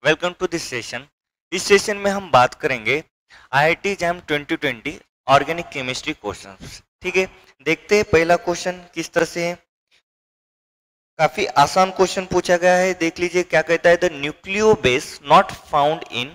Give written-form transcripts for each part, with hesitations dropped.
Welcome to this session. इस सेशन में हम बात करेंगे IIT JAM 2020 organic chemistry questions. ठीक है, देखते हैं पहला क्वेश्चन किस तरह से है। काफी आसान क्वेश्चन पूछा गया है, देख लीजिए क्या कहता है। The nucleo base not found in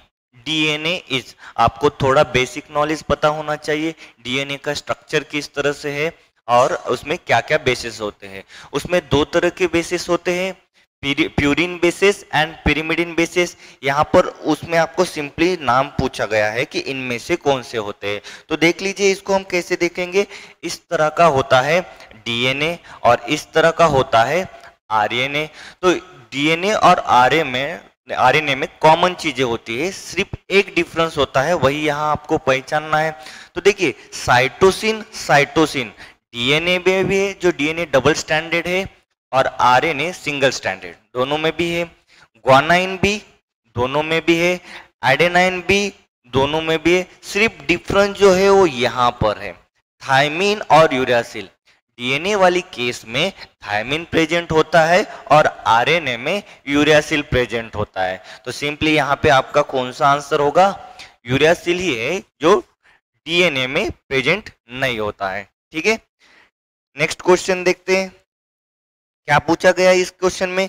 DNA is. आपको थोड़ा बेसिक नॉलेज पता होना चाहिए, डीएनए का स्ट्रक्चर किस तरह से है और उसमें क्या क्या बेसिस होते हैं। उसमें दो तरह के बेसिस होते हैं, purine basis and pyrimidine basis. यहाँ पर उसमें आपको सिंपली नाम पूछा गया है कि इनमें से कौन से होते हैं। तो देख लीजिए इसको हम कैसे देखेंगे। इस तरह का होता है डीएनए और इस तरह का होता है आरएनए। तो डीएनए और आरएनए में कॉमन चीजें होती है, सिर्फ एक डिफरेंस होता है, वही यहाँ आपको पहचानना है। तो देखिए साइटोसिन डीएनए में भी है, जो डीएनए डबल स्टैंडर्ड है, और आरएनए सिंगल स्टैंडर्ड, दोनों में भी है। ग्वानाइन भी दोनों में भी है, एडेनाइन भी दोनों में भी है। सिर्फ डिफरेंस जो है वो यहाँ पर है, थायमिन और यूरासिल। डीएनए वाली केस में थायमिन प्रेजेंट होता है और आरएनए में यूरासिल प्रेजेंट होता है। तो सिंपली यहाँ पे आपका कौन सा आंसर होगा, यूरासिल ही है जो डीएनए में प्रेजेंट नहीं होता है। ठीक है, नेक्स्ट क्वेश्चन देखते हैं क्या पूछा गया इस क्वेश्चन में।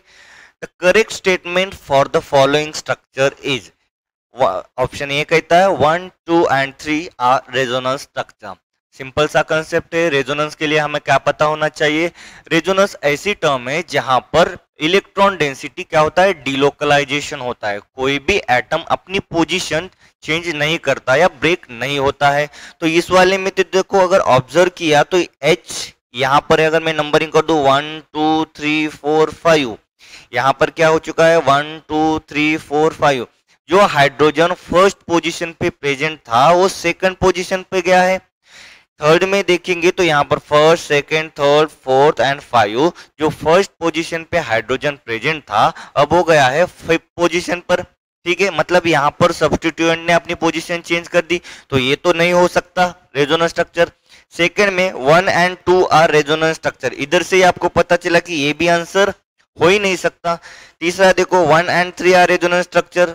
The correct statement for the following structure is. Option A कहता है 1, 2 and 3 R resonance structure. Simple सा कंसेप्ट है। रेजोनेंस के लिए हमें क्या पता होना चाहिए, रेजोनेंस ऐसी टर्म है जहां पर इलेक्ट्रॉन डेंसिटी क्या होता है, डिलोकलाइजेशन होता है। कोई भी एटम अपनी पोजीशन चेंज नहीं करता या ब्रेक नहीं होता है। तो इस वाले में तो देखो, अगर ऑब्जर्व किया तो H यहाँ पर अगर मैं नंबरिंग कर दूं 1, 2, 3, 4, 5, यहाँ पर क्या हो चुका है 1, 2, 3, 4, 5। जो हाइड्रोजन फर्स्ट पोजीशन पे प्रेजेंट था वो सेकंड पोजीशन पे गया है। थर्ड में देखेंगे तो यहाँ पर first, second, third, fourth and 5, जो फर्स्ट पोजीशन पे हाइड्रोजन प्रेजेंट था अब हो गया है फिफ्थ पोजीशन पर। ठीक है, मतलब यहाँ पर सब्स्टिट्यूएंट ने अपनी पोजीशन चेंज कर दी, तो ये तो नहीं हो सकता रेजोनेंस स्ट्रक्चर। सेकंड में 1 एंड 2 आर रेजोनेंस स्ट्रक्चर, इधर से आपको पता चला कि ये भी आंसर हो ही नहीं सकता। तीसरा देखो 1 एंड 3 आर रेजोनेंस स्ट्रक्चर,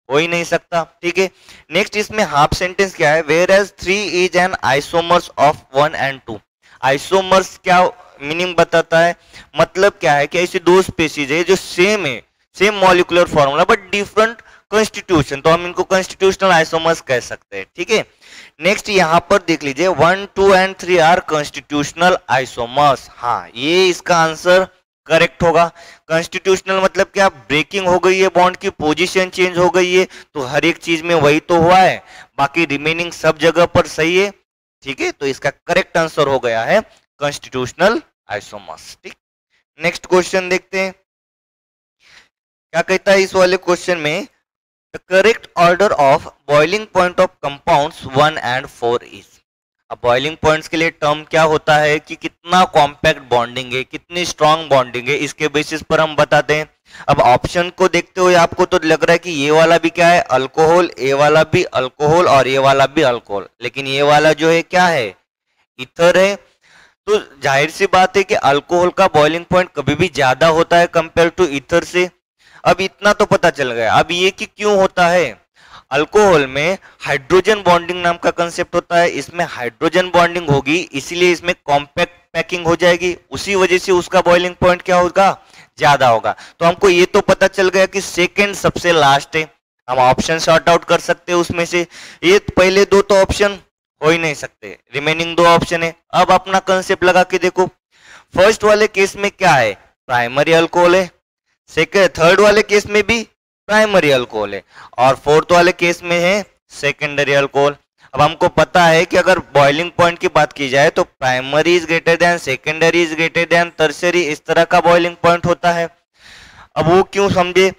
हो ही नहीं सकता। ठीक है, नेक्स्ट इसमें हाफ सेंटेंस क्या है, whereas 3 is an isomers of 1 and 2। Isomers क्या मीनिंग बताता है, मतलब क्या है कि ऐसी दो स्पेसीज है जो सेम है, same molecular formula but different constitution, तो हम इनको कॉन्स्टिट्यूशनल आइसोमर्स कह सकते हैं। ठीक है, नेक्स्ट यहाँ पर देख लीजिए 1, 2 एंड 3 आर कॉन्स्टिट्यूशनल आइसोमर्स। हाँ, ये इसका आंसर करेक्ट होगा। कॉन्स्टिट्यूशनल मतलब क्या, ब्रेकिंग हो गई है, बॉन्ड की पोजीशन चेंज हो गई है, तो हर एक चीज में वही तो हुआ है, बाकी रिमेनिंग सब जगह पर सही है। ठीक है, तो इसका करेक्ट आंसर हो गया है कॉन्स्टिट्यूशनल आइसोमर्स। ठीक, नेक्स्ट क्वेश्चन देखते हैं क्या कहता है इस वाले क्वेश्चन में। The correct order of boiling point of compounds 1 and 4 is. अब बॉइलिंग पॉइंट्स के लिए टर्म क्या होता है कि कितना कॉम्पैक्ट बॉन्डिंग है, कितनी स्ट्रांग बॉन्डिंग है, इसके बेसिस पर हम बताते हैं। अब ऑप्शन को देखते हुए आपको तो लग रहा है कि ये वाला भी क्या है, अल्कोहल, ये वाला भी अल्कोहल और ये वाला भी अल्कोहल, लेकिन ये वाला जो है क्या है, ईथर है। तो जाहिर सी बात है कि अल्कोहल का बॉइलिंग पॉइंट कभी भी ज्यादा होता है कंपेयर टू ईथर से। अब इतना तो पता चल गया, अब ये कि क्यों होता है। अल्कोहल में हाइड्रोजन बॉन्डिंग नाम का कंसेप्ट होता है, इसमें हाइड्रोजन बॉन्डिंग होगी, इसीलिए इसमें कॉम्पैक्ट पैकिंग हो जाएगी, उसी वजह से उसका बॉइलिंग पॉइंट क्या होगा, ज्यादा होगा। तो हमको ये तो पता चल गया कि सेकंड सबसे लास्ट है, हम ऑप्शन शॉर्ट आउट कर सकते हैं उसमें से। ये पहले दो तो ऑप्शन हो ही नहीं सकते, रिमेनिंग दो ऑप्शन है। अब अपना कंसेप्ट लगा के देखो, फर्स्ट वाले केस में क्या है, प्राइमरी अल्कोहल है, सेकंड थर्ड वाले केस में भी प्राइमरी अल्कोहल है, और फोर्थ वाले केस में है सेकेंडरी अल्कोहल। अब हमको पता है कि अगर बॉइलिंग पॉइंट की बात की जाए तो primary is greater than secondary is greater than tertiary, इस तरह का बॉइलिंग पॉइंट होता है। अब वो क्यों समझे,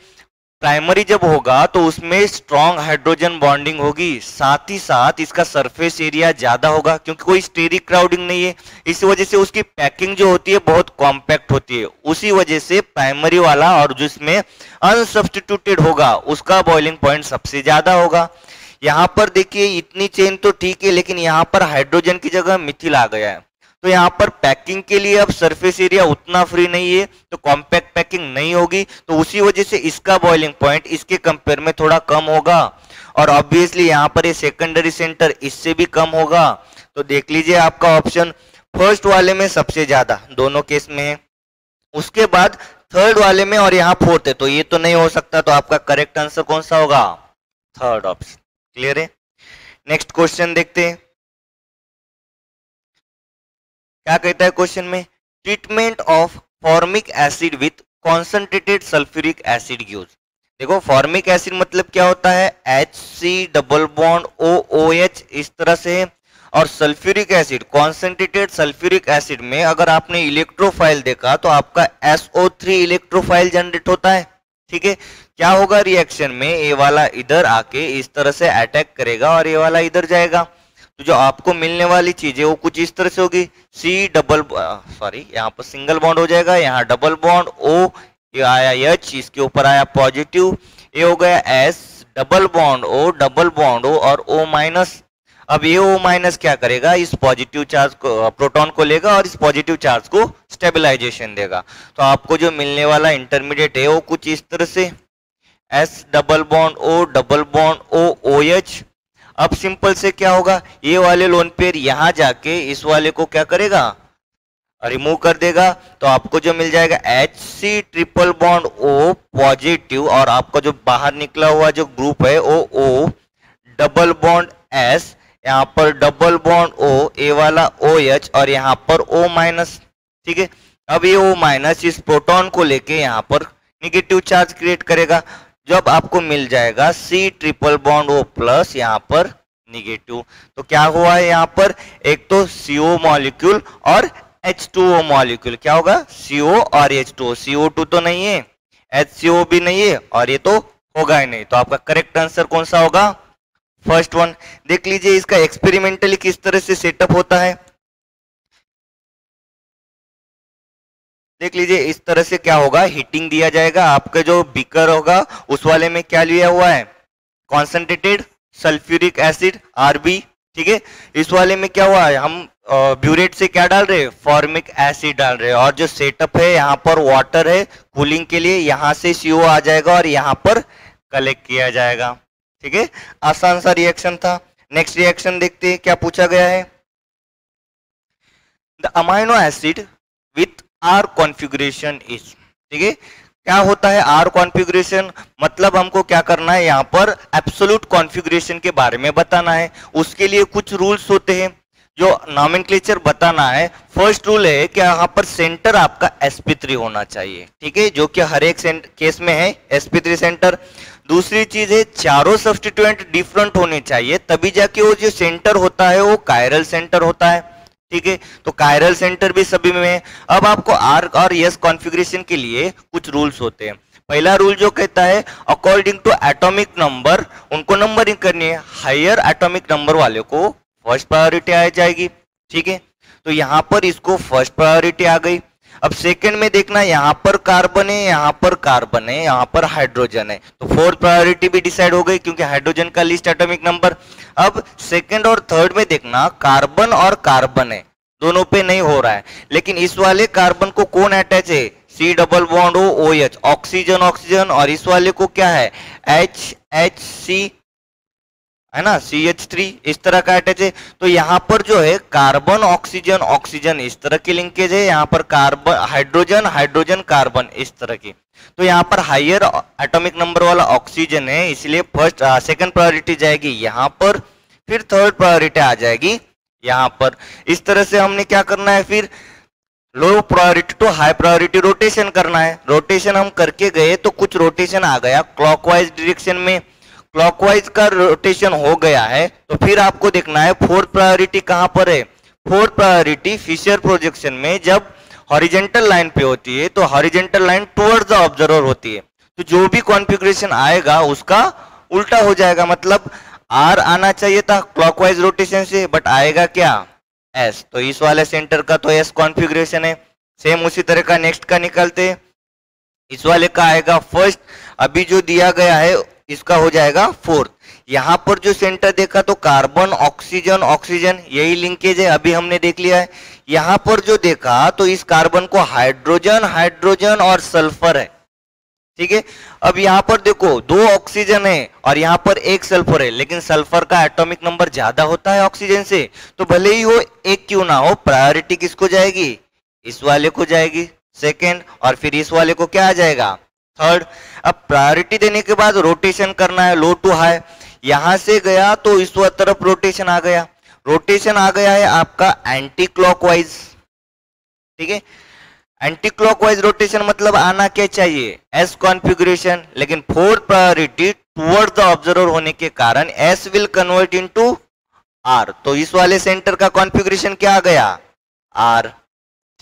प्राइमरी जब होगा तो उसमें स्ट्रॉन्ग हाइड्रोजन बॉन्डिंग होगी, साथ ही साथ इसका सरफेस एरिया ज्यादा होगा क्योंकि कोई स्टेरिक क्राउडिंग नहीं है, इस वजह से उसकी पैकिंग जो होती है बहुत कॉम्पैक्ट होती है। उसी वजह से प्राइमरी वाला और जिसमें अनसब्स्टिट्यूटेड होगा उसका बॉइलिंग पॉइंट सबसे ज्यादा होगा। यहाँ पर देखिए इतनी चेन तो ठीक है, लेकिन यहाँ पर हाइड्रोजन की जगह मिथिल आ गया है, तो यहाँ पर पैकिंग के लिए अब सरफेस एरिया उतना फ्री नहीं है, तो कॉम्पैक्ट पैकिंग नहीं होगी, तो उसी वजह से इसका बॉइलिंग पॉइंट इसके कंपेयर में थोड़ा कम होगा। और ऑब्वियसली यहाँ पर ये सेकेंडरी सेंटर इससे भी कम होगा। तो देख लीजिए आपका ऑप्शन फर्स्ट वाले में सबसे ज्यादा दोनों केस में है, उसके बाद थर्ड वाले में, और यहाँ फोर्थ है, तो ये तो नहीं हो सकता। तो आपका करेक्ट आंसर कौन सा होगा? Third option. क्लियर है? नेक्स्ट क्वेश्चन देखते हैं क्या कहता है क्वेश्चन में। Treatment of formic acid with concentrated sulphuric acid use. देखो फॉर्मिक एसिड मतलब क्या होता है, HC डबल बॉन्ड OOH इस तरह से, और sulphuric acid concentrated sulphuric acid में अगर आपने इलेक्ट्रोफाइल देखा तो आपका SO3 इलेक्ट्रोफाइल जनरेट होता है। ठीक है, क्या होगा रिएक्शन में, ये वाला इधर आके इस तरह से अटैक करेगा और ये वाला इधर जाएगा, तो जो आपको मिलने वाली चीज है वो कुछ इस तरह से होगी। यहाँ पर सिंगल बॉन्ड हो जाएगा, यहाँ डबल बॉन्ड O, ये आया H, इसके ऊपर आया पॉजिटिव, ये हो गया S double bond O double bond O और O माइनस। अब ये O माइनस क्या करेगा, इस पॉजिटिव चार्ज को, प्रोटॉन को लेगा और इस पॉजिटिव चार्ज को स्टेबलाइजेशन देगा। तो आपको जो मिलने वाला इंटरमीडिएट है वो कुछ इस तरह से S double bond O double bond O OH। अब सिंपल से क्या होगा, ये वाले लोन पेयर यहाँ जाके इस वाले को क्या करेगा, रिमूव कर देगा। तो आपको जो मिल जाएगा HC triple bond O positive, और आपका जो बाहर निकला हुआ जो ग्रुप है वो O डबल बॉन्ड S, यहाँ पर डबल बॉन्ड O, ए वाला OH और यहाँ पर O माइनस। ठीक है, अब ये O माइनस इस प्रोटॉन को लेके यहाँ पर निगेटिव चार्ज क्रिएट करेगा, जब आपको मिल जाएगा C triple bond O plus यहाँ पर निगेटिव। तो क्या हुआ है यहाँ पर, एक तो CO मॉलिक्यूल और H2O मॉलिक्यूल, क्या होगा CO और H2O, CO2 तो नहीं है, HCO भी नहीं है, और ये तो होगा ही नहीं। तो आपका करेक्ट आंसर कौन सा होगा? First one. देख लीजिए इसका एक्सपेरिमेंटली किस तरह से सेटअप होता है। देख लीजिए इस तरह से क्या होगा, हीटिंग दिया जाएगा, आपका जो बीकर होगा उस वाले में क्या लिया हुआ है, कॉन्सेंट्रेटेड सल्फ्यूरिक एसिड RB। ठीक है, इस वाले में क्या हुआ है, हम ब्यूरेट से क्या डाल रहे हैं, फॉर्मिक एसिड डाल रहे हैं, और जो सेटअप है यहाँ पर वाटर है कूलिंग के लिए, यहाँ से CO आ जाएगा और यहाँ पर कलेक्ट किया जाएगा। ठीक है, आसान सा रिएक्शन था। नेक्स्ट रिएक्शन देखते हैं क्या पूछा गया है। The amino acid with R configuration is. ठीक है, क्या होता है R कॉन्फ़िगरेशन, मतलब हमको क्या करना है, यहाँ पर एब्सोल्यूट कॉन्फ़िगरेशन के बारे में बताना है। उसके लिए कुछ रूल्स होते हैं जो नॉमेनक्लेचर बताना है। फर्स्ट रूल है कि यहाँ पर सेंटर आपका sp3 होना चाहिए। ठीक है, जो कि हर एक केस में है sp3 सेंटर। दूसरी चीज है चारों सब्स्टिट्यूएंट डिफरेंट होने चाहिए, तभी जाके वो जो सेंटर होता है वो कायरल सेंटर होता है। ठीक है, तो कायरल सेंटर भी सभी में है। अब आपको R और S कॉन्फ़िगरेशन के लिए कुछ रूल्स होते हैं। पहला रूल जो कहता है अकॉर्डिंग टू एटॉमिक नंबर उनको नंबरिंग करनी है, हायर एटॉमिक नंबर वाले को फर्स्ट प्रायोरिटी आ जाएगी। ठीक है, तो यहाँ पर इसको फर्स्ट प्रायोरिटी आ गई। अब सेकंड में देखना, यहाँ पर कार्बन है, यहाँ पर कार्बन है, यहाँ पर हाइड्रोजन है, तो फोर्थ प्रायोरिटी भी डिसाइड हो गई क्योंकि हाइड्रोजन का लीस्ट एटॉमिक नंबर। अब सेकंड और थर्ड में देखना, कार्बन और कार्बन है, दोनों पे नहीं हो रहा है, लेकिन इस वाले कार्बन को कौन अटैच है, C double bond OH, oxygen oxygen, और इस वाले को क्या है HHC है ना, CH3 इस तरह का अटैच है। तो यहाँ पर जो है कार्बन ऑक्सीजन ऑक्सीजन इस तरह की लिंकेज है, यहाँ पर कार्बन हाइड्रोजन हाइड्रोजन कार्बन इस तरह की। तो यहाँ पर हायर एटॉमिक नंबर वाला ऑक्सीजन है, इसलिए फर्स्ट सेकंड प्रायोरिटी जाएगी यहाँ पर, फिर थर्ड प्रायोरिटी आ जाएगी यहाँ पर। इस तरह से हमने क्या करना है, फिर low priority to high priority rotation करना है। रोटेशन हम करके गए तो कुछ रोटेशन आ गया क्लॉकवाइज डायरेक्शन में, क्लॉकवाइज का रोटेशन हो गया है, तो फिर आपको देखना है फोर्थ प्रायोरिटी कहां पर है। फोर्थ प्रायोरिटी फिशर प्रोजेक्शन में जब हॉरिजेंटल लाइन पे होती है तो horizontal line towards the observer होती है, तो जो भी कॉन्फ़िगरेशन आएगा उसका उल्टा हो जाएगा। मतलब R आना चाहिए था क्लॉकवाइज रोटेशन से, बट आएगा क्या S, तो इस वाले सेंटर का तो S कॉन्फ़िगरेशन है। सेम उसी तरह का नेक्स्ट का निकालते, इस वाले का आएगा फर्स्ट, अभी जो दिया गया है इसका हो जाएगा फोर्थ। यहाँ पर जो सेंटर देखा तो कार्बन ऑक्सीजन ऑक्सीजन यही लिंकेज है, अभी हमने देख लिया है। यहाँ पर जो देखा तो इस कार्बन को हाइड्रोजन हाइड्रोजन और सल्फर है, ठीक है। अब यहाँ पर देखो दो ऑक्सीजन है और यहाँ पर एक सल्फर है, लेकिन सल्फर का एटॉमिक नंबर ज्यादा होता है ऑक्सीजन से, तो भले ही हो एक क्यों ना हो, प्रायोरिटी किसको जाएगी, इस वाले को जाएगी सेकेंड, और फिर इस वाले को क्या आ जाएगा, थर्ड। अब प्रायोरिटी देने के बाद रोटेशन करना है लो टू हाई, यहां से गया तो इस तरफ रोटेशन आ गया, रोटेशन आ गया है आपका एंटी क्लॉकवाइज, ठीक है। एंटी क्लॉकवाइज रोटेशन मतलब आना क्या चाहिए, एस कॉन्फ़िगरेशन, लेकिन fourth priority towards the observer होने के कारण S will convert into R, तो इस वाले सेंटर का कॉन्फ़िगरेशन क्या आ गया, आर,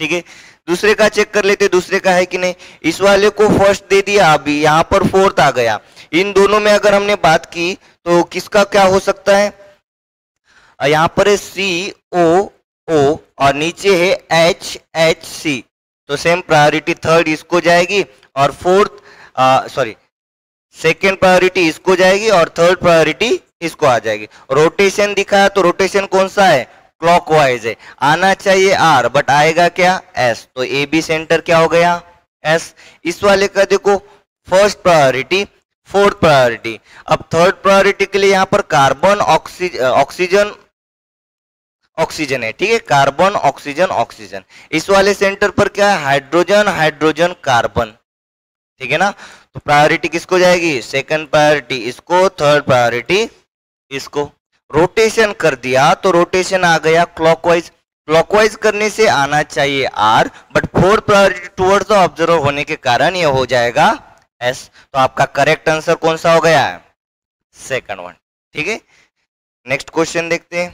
ठीक है। दूसरे का चेक कर लेते, दूसरे का है कि नहीं, इस वाले को फर्स्ट दे दिया, अभी यहाँ पर फोर्थ आ गया। इन दोनों में अगर हमने बात की तो किसका क्या हो सकता है, यहाँ पर है COO और नीचे है HHC, तो सेम प्रायोरिटी थर्ड इसको जाएगी और फोर्थ सेकेंड प्रायोरिटी इसको जाएगी और थर्ड प्रायोरिटी इसको आ जाएगी। रोटेशन दिखाया तो रोटेशन कौन सा है, क्लॉकवाइज है, आना चाहिए आर बट आएगा क्या, एस, तो ए बी सेंटर क्या हो गया, एस। इस वाले का देखो फर्स्ट प्रायोरिटी फोर्थ प्रायोरिटी, अब थर्ड प्रायोरिटी के लिए यहाँ पर कार्बन ऑक्सीजन ऑक्सीजन है, ठीक है, कार्बन ऑक्सीजन ऑक्सीजन। इस वाले सेंटर पर क्या है, हाइड्रोजन हाइड्रोजन कार्बन, ठीक है ना, तो प्रायोरिटी किसको जाएगी, सेकंड प्रायोरिटी इसको, थर्ड प्रायोरिटी इसको। रोटेशन कर दिया तो रोटेशन आ गया क्लॉकवाइज, क्लॉकवाइज करने से आना चाहिए R but fourth priority towards the observer होने के कारण ये हो जाएगा एस, तो आपका करेक्ट आंसर कौन सा हो गया है, सेकंड वन, ठीक है। नेक्स्ट क्वेश्चन देखते हैं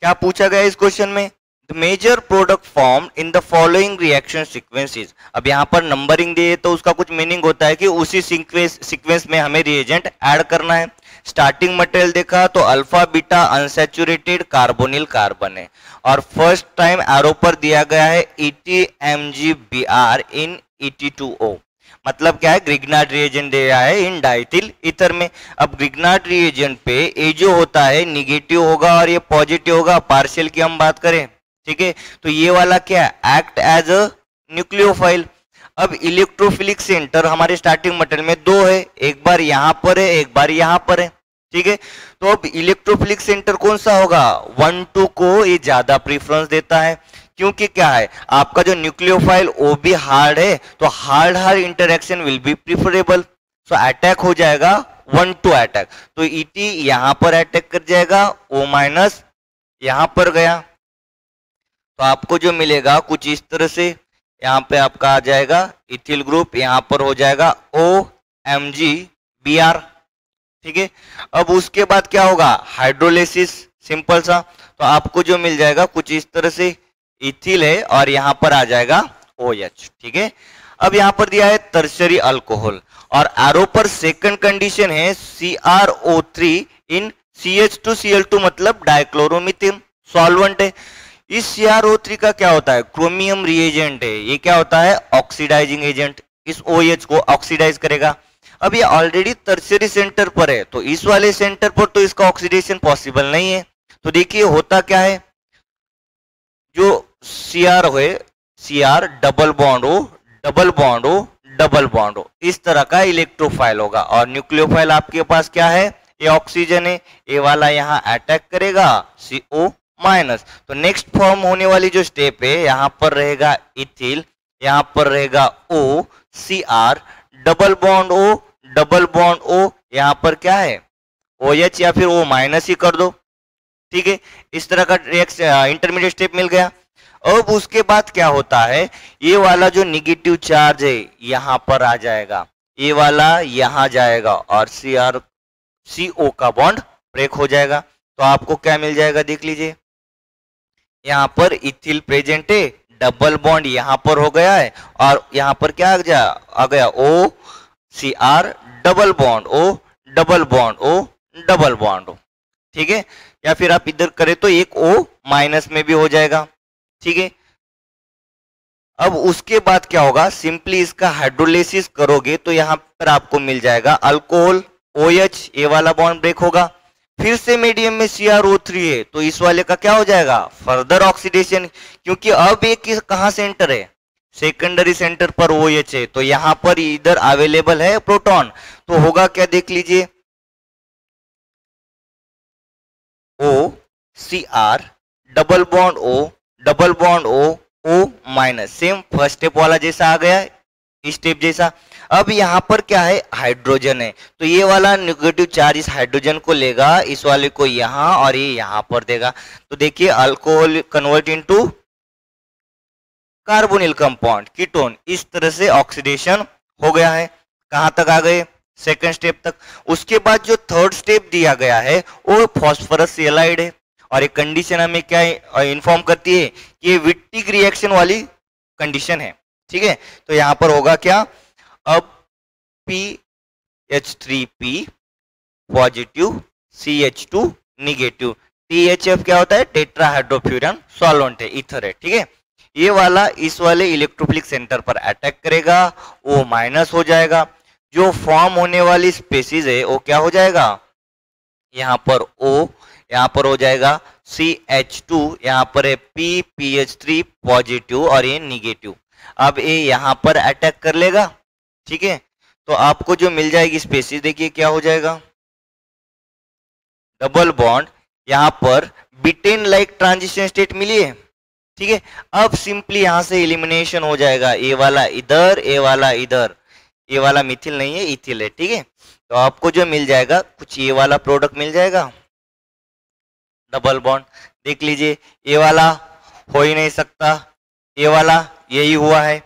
क्या पूछा गया इस क्वेश्चन में, the major product form in the following reaction sequences. अब यहाँ पर नंबरिंग दिए तो उसका कुछ मीनिंग होता है कि उसी सीक्वेंस में हमें रिएजेंट ऐड करना है। स्टार्टिंग मटेरियल देखा तो alpha beta unsaturated carbonyl carbon है और फर्स्ट टाइम एरो पर दिया गया है ETMgBr इन ET2O, मतलब क्या है, ग्रिग्नार्ड रिएजेंट दिया है इन डाइथिल ईथर में। अब ग्रिग्नार्ड रिएजेंट पे ए जो होता है निगेटिव होगा और ये पॉजिटिव होगा, पार्शियल की हम बात करें, ठीक है, तो ये वाला क्या है, एक्ट एज अ न्यूक्लियोफाइल। अब इलेक्ट्रोफिलिक सेंटर हमारे स्टार्टिंग मटेरियल में दो है, एक बार यहाँ पर है एक बार यहाँ पर है, ठीक है, तो अब इलेक्ट्रोफिलिक सेंटर कौन सा होगा, 1-2 को ये ज्यादा प्रीफरेंस देता है, क्योंकि क्या है आपका जो न्यूक्लियोफाइल वो भी हार्ड है, तो hard hard interaction will be preferable, so attack हो जाएगा 1-2 अटैक, तो ET यहाँ पर अटैक कर जाएगा, O- यहाँ पर गया, तो आपको जो मिलेगा कुछ इस तरह से, यहाँ पे आपका आ जाएगा इथिल ग्रुप, यहाँ पर हो जाएगा OMgBr, ठीक है। अब उसके बाद क्या होगा, हाइड्रोलिसिस, सिंपल सा, तो आपको जो मिल जाएगा कुछ इस तरह से, इथिल है और यहाँ पर आ जाएगा OH, ठीक है। अब यहाँ पर दिया है टर्शियरी अल्कोहल और एरो पर सेकंड कंडीशन है CrO3 इन CH2Cl2 मतलब डाइक्लोरोमीथेन सॉल्वेंट है। इस CrO3 का क्या होता है, क्रोमियम रिएजेंट है, ये क्या होता है, ऑक्सीडाइजिंग एजेंट, इस OH को ऑक्सीडाइज करेगा। अब ये ऑलरेडी टर्शियरी सेंटर पर है, तो इस वाले सेंटर पर तो इसका ऑक्सीडेशन पॉसिबल नहीं है, तो देखिए होता क्या है, जो Cr है, Cr डबल बॉन्ड हो डबल बॉन्ड हो डबल बॉन्ड हो, इस तरह का इलेक्ट्रोफाइल होगा, और न्यूक्लियोफाइल आपके पास क्या है, ये ऑक्सीजन है, ये वाला यहाँ अटैक करेगा CO-, तो नेक्स्ट फॉर्म होने वाली जो स्टेप है, यहाँ पर रहेगा इथिल, यहाँ पर रहेगा O, Cr double bond O double bond O, यहाँ पर क्या है OH या फिर O- ही कर दो, ठीक है, इस तरह का इंटरमीडिएट स्टेप मिल गया। अब उसके बाद क्या होता है, ये वाला जो निगेटिव चार्ज है यहाँ पर आ जाएगा, ये वाला यहाँ जाएगा और CO का बॉन्ड ब्रेक हो जाएगा, तो आपको क्या मिल जाएगा, देख लीजिए, यहाँ पर इथिल प्रेजेंट है, डबल बॉन्ड यहाँ पर हो गया है और यहाँ पर क्या आ गया O Cr double bond O double bond O double bond O, ठीक है, या फिर आप इधर करें तो एक O- में भी हो जाएगा, ठीक है। अब उसके बाद क्या होगा, सिंपली इसका हाइड्रोलिसिस करोगे तो यहाँ पर आपको मिल जाएगा अल्कोहल OH, ये वाला बॉन्ड ब्रेक होगा। फिर से मीडियम में CrO3 है तो इस वाले का क्या हो जाएगा, फर्दर ऑक्सीडेशन, क्योंकि अब ये कहाँ सेंटर है, सेकेंडरी सेंटर पर OH है, तो यहाँ पर इधर अवेलेबल है प्रोटॉन, तो होगा क्या देख लीजिए, OCr double bond O double bond O minus, same first step वाला जैसा आ गया, इस स्टेप जैसा। अब यहाँ पर क्या है, हाइड्रोजन है, तो ये वाला नेगेटिव चार्ज इस हाइड्रोजन को लेगा, इस वाले को यहाँ और ये यहाँ पर देगा, तो देखिए alcohol convert into carbonyl compound ketone, इस तरह से ऑक्सीडेशन हो गया है। कहाँ तक आ गए, सेकंड स्टेप तक। उसके बाद जो थर्ड स्टेप दिया गया है वो फॉस्फोरस एलाइड है, और एक कंडीशन हमें क्या इन्फॉर्म करती है कि ये विट्टिक रिएक्शन वाली कंडीशन है, ठीक है। तो यहाँ पर होगा क्या, अब PH3P positive CH2 negative, THF क्या होता है, टेट्राहाइड्रोफ्यूरन सॉल्वेंट है, ईथर है, ठीक है। ये वाला इस वाले इलेक्ट्रोफिलिक सेंटर पर अटैक करेगा, O माइनस हो जाएगा, जो फॉर्म होने वाली स्पेसीज है वो क्या हो जाएगा, यहाँ पर O, यहाँ पर हो जाएगा CH2, यहाँ पर है PH3 पॉजिटिव और ये निगेटिव। अब ये यहाँ पर अटैक कर लेगा, ठीक है, तो आपको जो मिल जाएगी स्पेसीज देखिए क्या हो जाएगा, डबल बॉन्ड, यहाँ पर बिटेन लाइक ट्रांजिशन स्टेट मिली है, ठीक है। अब सिंपली यहाँ से एलिमिनेशन हो जाएगा, ये वाला इधर, ये वाला इधर, ये वाला मिथिल नहीं है इथिल है, ठीक है। तो आपको जो मिल जाएगा कुछ ये वाला प्रोडक्ट मिल जाएगा, डबल बॉन्ड, देख लीजिए ये वाला हो ही नहीं सकता, ये वाला यही हुआ है,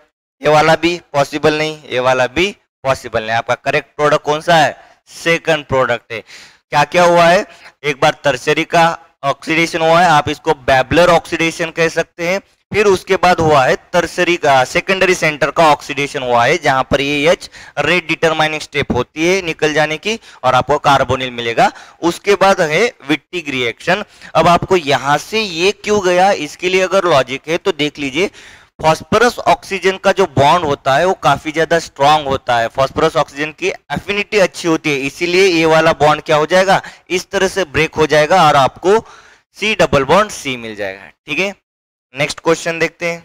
ये वाला भी पॉसिबल नहीं, ये वाला भी पॉसिबल नहीं। आपका करेक्ट प्रोडक्ट कौन सा है, सेकंड प्रोडक्ट है। क्या क्या हुआ है, एक बार टर्शियरी का ऑक्सीडेशन हुआ है, आप इसको बैबलर ऑक्सीडेशन कह सकते हैं। फिर उसके बाद हुआ है टर्शियरी का सेकेंडरी सेंटर का ऑक्सीडेशन हुआ है, जहां पर ये H रेट डिटरमाइनिंग स्टेप होती है निकल जाने की और आपको कार्बोनिल मिलेगा। उसके बाद है विट्टिक रिएक्शन। अब आपको यहां से ये क्यों गया, इसके लिए अगर लॉजिक है तो देख लीजिए, फॉस्फोरस ऑक्सीजन का जो बॉन्ड होता है वो काफी ज्यादा स्ट्रांग होता है, फॉस्फोरस ऑक्सीजन की एफिनिटी अच्छी होती है, इसीलिए ये वाला बॉन्ड क्या हो जाएगा, इस तरह से ब्रेक हो जाएगा और आपको C डबल बॉन्ड C मिल जाएगा, ठीक है। नेक्स्ट क्वेश्चन देखते हैं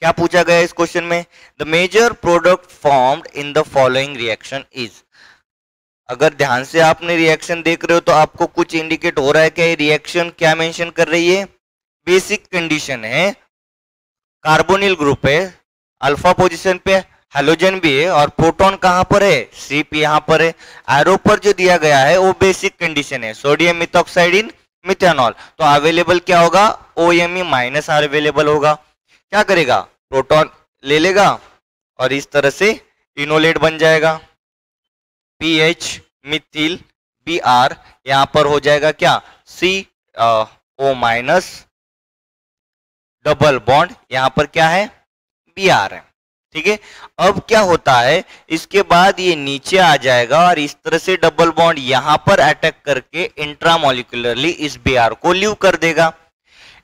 क्या पूछा गया इस क्वेश्चन में, the major product formed in the following reaction is. अगर ध्यान से आपने रिएक्शन देख रहे हो तो आपको कुछ इंडिकेट हो रहा है कि ये रिएक्शन क्या मेंशन कर रही है, बेसिक कंडीशन है, कार्बोनिल ग्रुप है, अल्फा पोजीशन पे हेलोजन भी है और प्रोटॉन कहां पर है, CP यहां पर है। एरो पर जो दिया गया है वो बेसिक कंडीशन है, सोडियम मिथॉक्साइड इन मिथेनॉल, तो अवेलेबल क्या होगा, OMe माइनस अवेलेबल होगा। क्या करेगा, प्रोटॉन ले लेगा और इस तरह से इनोलेट बन जाएगा, PH मिथिल Br, यहां पर हो जाएगा क्या, CO माइनस डबल बॉन्ड, यहां पर क्या है, Br है, ठीक है। अब क्या होता है, इसके बाद ये नीचे आ जाएगा और इस तरह से डबल बॉन्ड यहां पर अटैक करके इंट्रामोलिकुलरली इस Br को लीव कर देगा।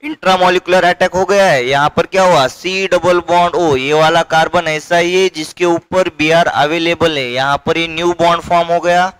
इंट्रामोलिकुलर अटैक हो गया है, यहाँ पर क्या हुआ, C डबल बॉन्ड O, ये वाला कार्बन ऐसा ही है जिसके ऊपर Br अवेलेबल है, यहाँ पर ये न्यू बॉन्ड फॉर्म हो गया,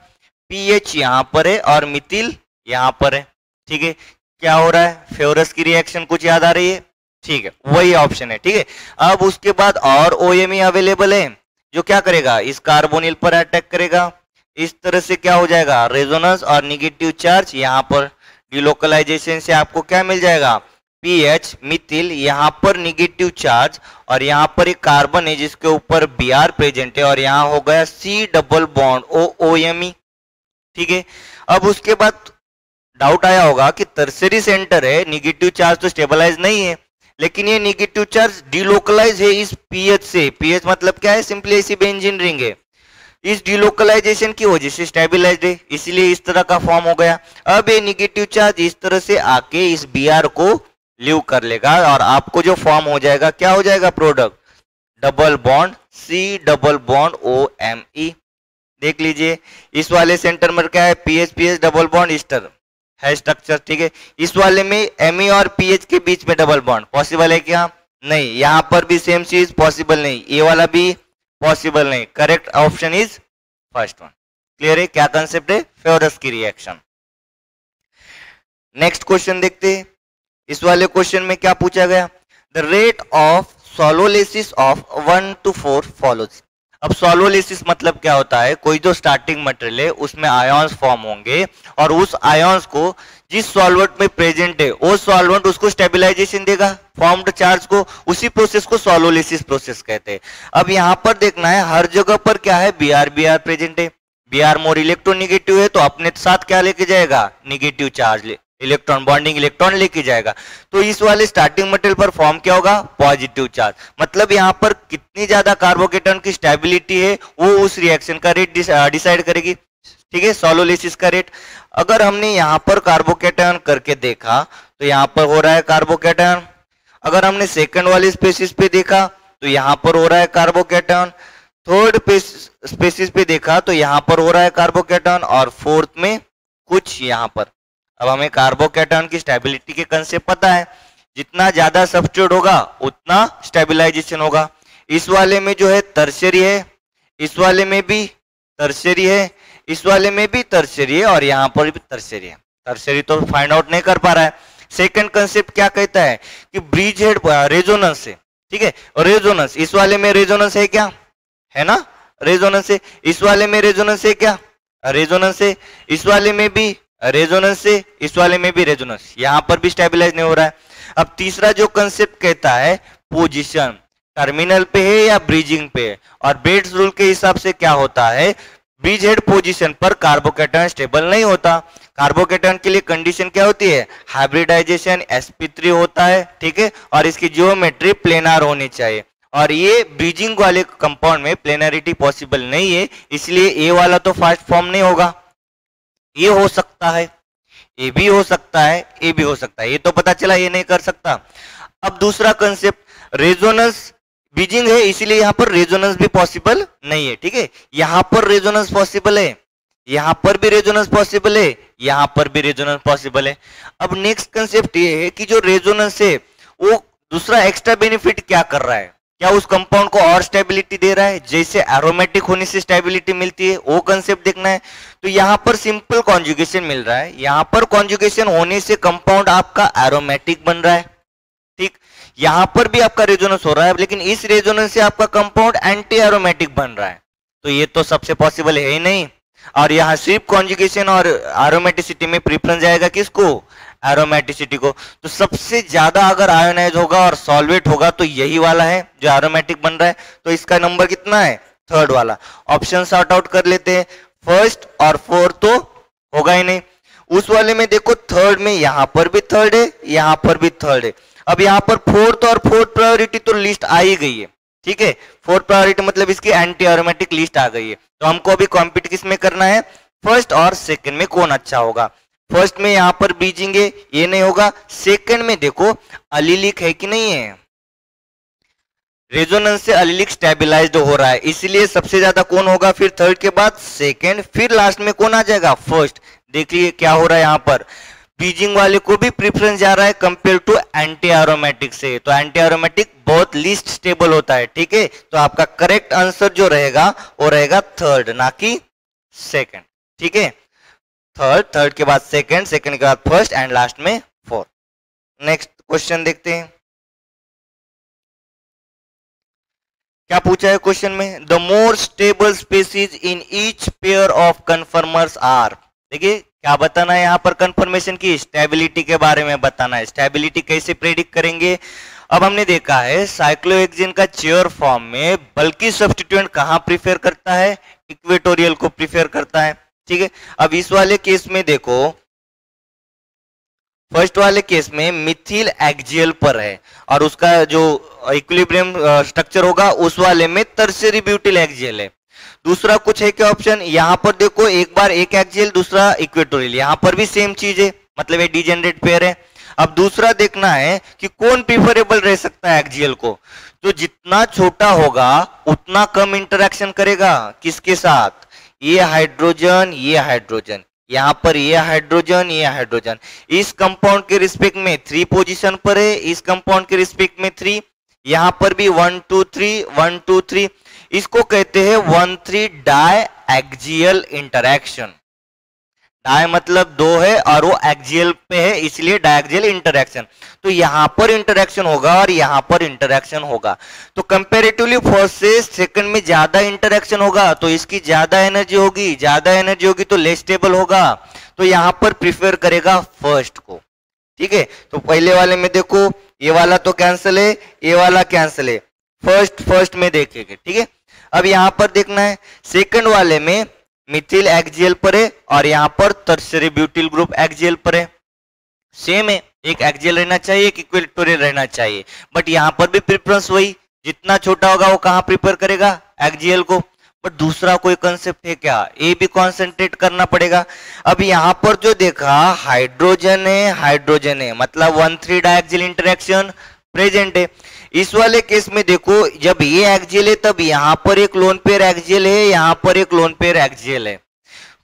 PH यहाँ पर है और मिथिल यहाँ पर है, ठीक है। क्या हो रहा है, फेवरस की रिएक्शन कुछ याद आ रही है, ठीक है, वही ऑप्शन है, ठीक है। अब उसके बाद और OMe अवेलेबल है जो क्या करेगा, इस कार्बोनिल पर अटैक करेगा, इस तरह से क्या हो जाएगा, रेजोनेंस और निगेटिव चार्ज, यहाँ पर डिलोकलाइजेशन से आपको क्या मिल जाएगा, PH मिथिल, यहाँ पर निगेटिव चार्ज और यहाँ पर एक कार्बन है जिसके ऊपर Br प्रेजेंट है और यहाँ हो गया C डबल बॉन्ड OMe, ठीक है। अब उसके बाद डाउट आया होगा कि टर्शियरी सेंटर है, निगेटिव चार्ज तो स्टेबलाइज नहीं है, लेकिन ये निगेटिव चार्ज डिलोकलाइज है इस PH से, PH मतलब क्या है, सिंपली ऐसी बेंजीन रिंग है, इस डिलोकलाइजेशन की वजह से स्टेबलाइज्ड है, इसलिए इस तरह का फॉर्म हो गया। अब ये निगेटिव चार्ज इस तरह से आके इस Br को लीव कर लेगा और आपको जो फॉर्म हो जाएगा क्या हो जाएगा, product double bond C double bond OMe। देख लीजिए इस वाले सेंटर में क्या है, PH डबल बॉन्ड ईस्टर है स्ट्रक्चर, ठीक है। इस वाले में Me और PH के बीच में डबल बॉन्ड पॉसिबल है क्या? नहीं। यहाँ पर भी सेम चीज पॉसिबल नहीं, ये वाला भी पॉसिबल नहीं। Correct option is first one. Clear है? क्या कंसेप्ट है? फ्योरस्की रिएक्शन। नेक्स्ट क्वेश्चन देखते हैं। इस वाले क्वेश्चन में क्या पूछा गया? The rate of solvolysis of 1 to 4 follows. अब सोलोलिसिस मतलब क्या होता है? कोई जो स्टार्टिंग मटेरियल है उसमें आयॉन्स फॉर्म होंगे और उस आयॉन्स को जिस सॉल्वेंट में प्रेजेंट है वो सॉल्वेंट उसको स्टेबलाइजेशन देगा फॉर्म्ड चार्ज को, उसी प्रोसेस को सोलोलिसिस प्रोसेस कहते हैं। अब यहाँ पर देखना है हर जगह पर क्या है? Br प्रेजेंट है। Br मोर इलेक्ट्रोनेगेटिव है तो अपने साथ क्या लेके जाएगा? Negative charge electron, bonding electron लेके जाएगा। तो इस वाले स्टार्टिंग मटेरियल पर फॉर्म क्या होगा? Positive charge. मतलब यहाँ पर कितनी ज्यादा कार्बोकेटन की स्टेबिलिटी है वो उस रिएक्शन का रेट डिसाइड करेगी, ठीक है, सोलोलिसिस का रेट। अगर हमने यहाँ पर कार्बोकेटन करके देखा तो यहाँ पर हो रहा है कार्बोकेटन। अगर हमने सेकंड वाली स्पेसिस पे देखा तो यहाँ पर हो रहा है कार्बोकेटन। थर्ड स्पेसिस पे देखा तो यहाँ पर हो रहा है कार्बोकेटन और फोर्थ में कुछ यहाँ पर। अब हमें कार्बोकेटन की स्टेबिलिटी के कंसेप्ट पता है, जितना ज्यादा सब्स्टिट्यूट होगा उतना स्टेबलाइजेशन होगा। इस वाले में जो है टर्शियरी है, इस वाले में भी टर्शियरी है, इस वाले में भी टर्शियरी है और यहाँ पर भी टर्शियरी है। टर्शियरी तो फाइंड आउट नहीं कर पा रहा है। सेकंड कंसेप्ट क्या कहता है कि ब्रिज हेड रेजोनेंस है, ठीक है। और रेजोनेंस, इस वाले में रेजोनेंस है क्या? है ना, रेजोनेंस है। इस वाले में रेजोनेंस है क्या? रेजोनेंस है। इस वाले में भी रेजोनेंस से, इस वाले में भी रेजोनेंस, यहां पर भी स्टेबलाइज नहीं हो रहा है। अब तीसरा जो कंसेप्ट कहता है पोजीशन, टर्मिनल पे है या ब्रिजिंग पे है, और बेट्स रूल के हिसाब से क्या होता है? ब्रिज हेड पोजीशन पर कार्बोकेटन स्टेबल नहीं होता। कार्बोकेटन के लिए कंडीशन क्या होती है? हाइब्रिडाइजेशन sp3 होता है, ठीक है, और इसकी ज्योमेट्री प्लेनार होनी चाहिए। और ये ब्रिजिंग वाले कंपाउंड में प्लेनरिटी पॉसिबल नहीं है, इसलिए ए वाला तो फास्ट फॉर्म नहीं होगा। ये हो सकता है, ये भी हो सकता है, ये भी हो सकता है, ये तो पता चला ये नहीं कर सकता। अब दूसरा कंसेप्ट रेजोनेंस, ब्रिजिंग है इसलिए यहाँ पर रेजोनेंस भी पॉसिबल नहीं है, ठीक है। यहाँ पर रेजोनेंस पॉसिबल है, यहाँ पर भी रेजोनेंस पॉसिबल है, यहाँ पर भी रेजोनेंस पॉसिबल है। अब नेक्स्ट कंसेप्ट ये है कि जो रेजोनेंस है वो दूसरा एक्स्ट्रा बेनिफिट क्या कर रहा है? क्या उस कंपाउंड को और स्टेबिलिटी दे रहा है? जैसे एरोमेटिक होने से स्टेबिलिटी मिलती है, वो कंसेप्ट देखना है। तो यहाँ पर सिंपल कॉन्जुगेशन मिल रहा है, यहाँ पर कॉन्जुगेशन होने से कंपाउंड आपका एरोमेटिक बन रहा है, ठीक। यहाँ पर भी आपका रेजोनेंस हो रहा है, लेकिन इस रेजोनेंस से आपका कंपाउंड एंटी एरोमेटिक बन रहा है, तो ये तो सबसे पॉसिबल है ही नहीं। और यहाँ सिर्फ कॉन्जुगेशन और एरोमेटिसिटी में प्रेफरेंस जाएगा किसको? एरोमेटिसिटी को। तो सबसे ज्यादा अगर आयोनाइज होगा और सॉल्वेट होगा तो यही वाला है जो एरोमेटिक बन रहा है। तो इसका नंबर कितना है? थर्ड वाला। ऑप्शन सॉर्ट आउट कर लेते हैं। फर्स्ट और फोर्थ तो होगा ही नहीं। उस वाले में देखो थर्ड में यहाँ पर भी थर्ड है, यहाँ पर भी थर्ड है। अब यहाँ पर फोर्थ और फोर्थ प्रायोरिटी तो लिस्ट आ ही गई है, ठीक है। फोर्थ प्रायोरिटी मतलब इसकी एंटी एरोमेटिक लिस्ट आ गई है। तो हमको अभी कॉम्पीट किस में करना है? फर्स्ट और सेकंड में कौन अच्छा होगा। फर्स्ट में यहां पर ब्रीजिंग है, ये नहीं होगा। सेकंड में देखो अलिलिक है कि नहीं है, रेजोनेंस से अलिलिक स्टेबलाइज्ड हो रहा है, इसलिए सबसे ज्यादा कौन होगा? फिर थर्ड के बाद सेकंड, फिर लास्ट में कौन आ जाएगा? फर्स्ट। देखिए क्या हो रहा है यहाँ पर, ब्रीजिंग वाले को भी प्रेफरेंस जा रहा है कंपेयर टू एंटी एरोमेटिक से। तो एंटी एरोमेटिक बहुत लीस्ट स्टेबल होता है, ठीक है। तो आपका करेक्ट आंसर जो रहेगा वो रहेगा थर्ड, ना कि सेकंड, ठीक है। थर्ड, थर्ड के बाद सेकंड, सेकंड के बाद फर्स्ट एंड लास्ट में फोर्थ। नेक्स्ट क्वेश्चन देखते हैं क्या पूछा है क्वेश्चन में। The more stable species in each pair of conformers are. देखिए क्या बताना है यहाँ पर, कंफर्मेशन की स्टेबिलिटी के बारे में बताना है। स्टेबिलिटी कैसे प्रेडिक्ट करेंगे? अब हमने देखा है साइक्लोहेक्सेन का चेयर फॉर्म में बल्कि सब्स्टिट्यूएंट कहाँ प्रीफर करता है? इक्वेटोरियल को प्रीफर करता है, ठीक है। अब इस वाले केस में देखो, फर्स्ट वाले केस में मिथिल एक्सियल पर है और उसका जो इक्विलिब्रियम स्ट्रक्चर होगा उस वाले में टर्शियरी ब्यूटिल एक्सियल है। दूसरा कुछ है क्या ऑप्शन? यहाँ पर देखो एक बार एक एक्सियल, दूसरा इक्वेटोरियल, यहाँ पर भी सेम चीज है, मतलब ये डिजेनरेट पेयर है। अब दूसरा देखना है कि कौन प्रीफरेबल रह सकता है एक्सियल को। तो जितना छोटा होगा उतना कम इंटरेक्शन करेगा किसके साथ? ये हाइड्रोजन, ये हाइड्रोजन, यहाँ पर ये हाइड्रोजन इस कंपाउंड के रिस्पेक्ट में 3 पोजीशन पर है, इस कंपाउंड के रिस्पेक्ट में 3, यहाँ पर भी 1 2 3 1 2 3। इसको कहते हैं 1,3 डाई एक्सियल इंटरैक्शन। डाई मतलब 2 है और वो एक्सियल पे है, इसलिए डायएक्सियल इंटरैक्शन। तो यहाँ पर इंटरैक्शन होगा और यहाँ पर इंटरैक्शन होगा। तो कंपैरेटिवली फर्स्ट से सेकंड में ज्यादा इंटरैक्शन होगा, तो इसकी ज्यादा एनर्जी होगी तो लेस स्टेबल होगा। तो यहाँ पर प्रिफर करेगा फर्स्ट को। ठीक है, तो पहले वाले में देखो ये वाला तो कैंसिल है, ये वाला कैंसिल है, फर्स्ट में देखेंगे। ठीक है, अब यहाँ पर देखना है सेकंड वाले में मिथिल एक्सियल पर है और यहाँ पर टर्शियरी ब्यूटिल ग्रुप एक्सियल पर है। सेम है, एक एक्सियल रहना चाहिए, एक इक्वेटोरियल रहना चाहिए, बट यहाँ पर भी प्रेफरेंस वही, जितना छोटा होगा वो कहाँ प्रिफर करेगा, एक्सियल को। बट दूसरा कोई कंसेप्ट है क्या, ये भी कॉन्सेंट्रेट करना पड़ेगा। अब यहाँ पर जो देखा हाइड्रोजन है मतलब 1,3 डायएक्सियल इंटरेक्शन प्रेजेंट है। इस वाले केस में देखो जब ये एक्सियल है तब यहाँ पर एक लोन पेयर एक्सियल है, यहाँ पर एक लोन पेयर एक्सियल है।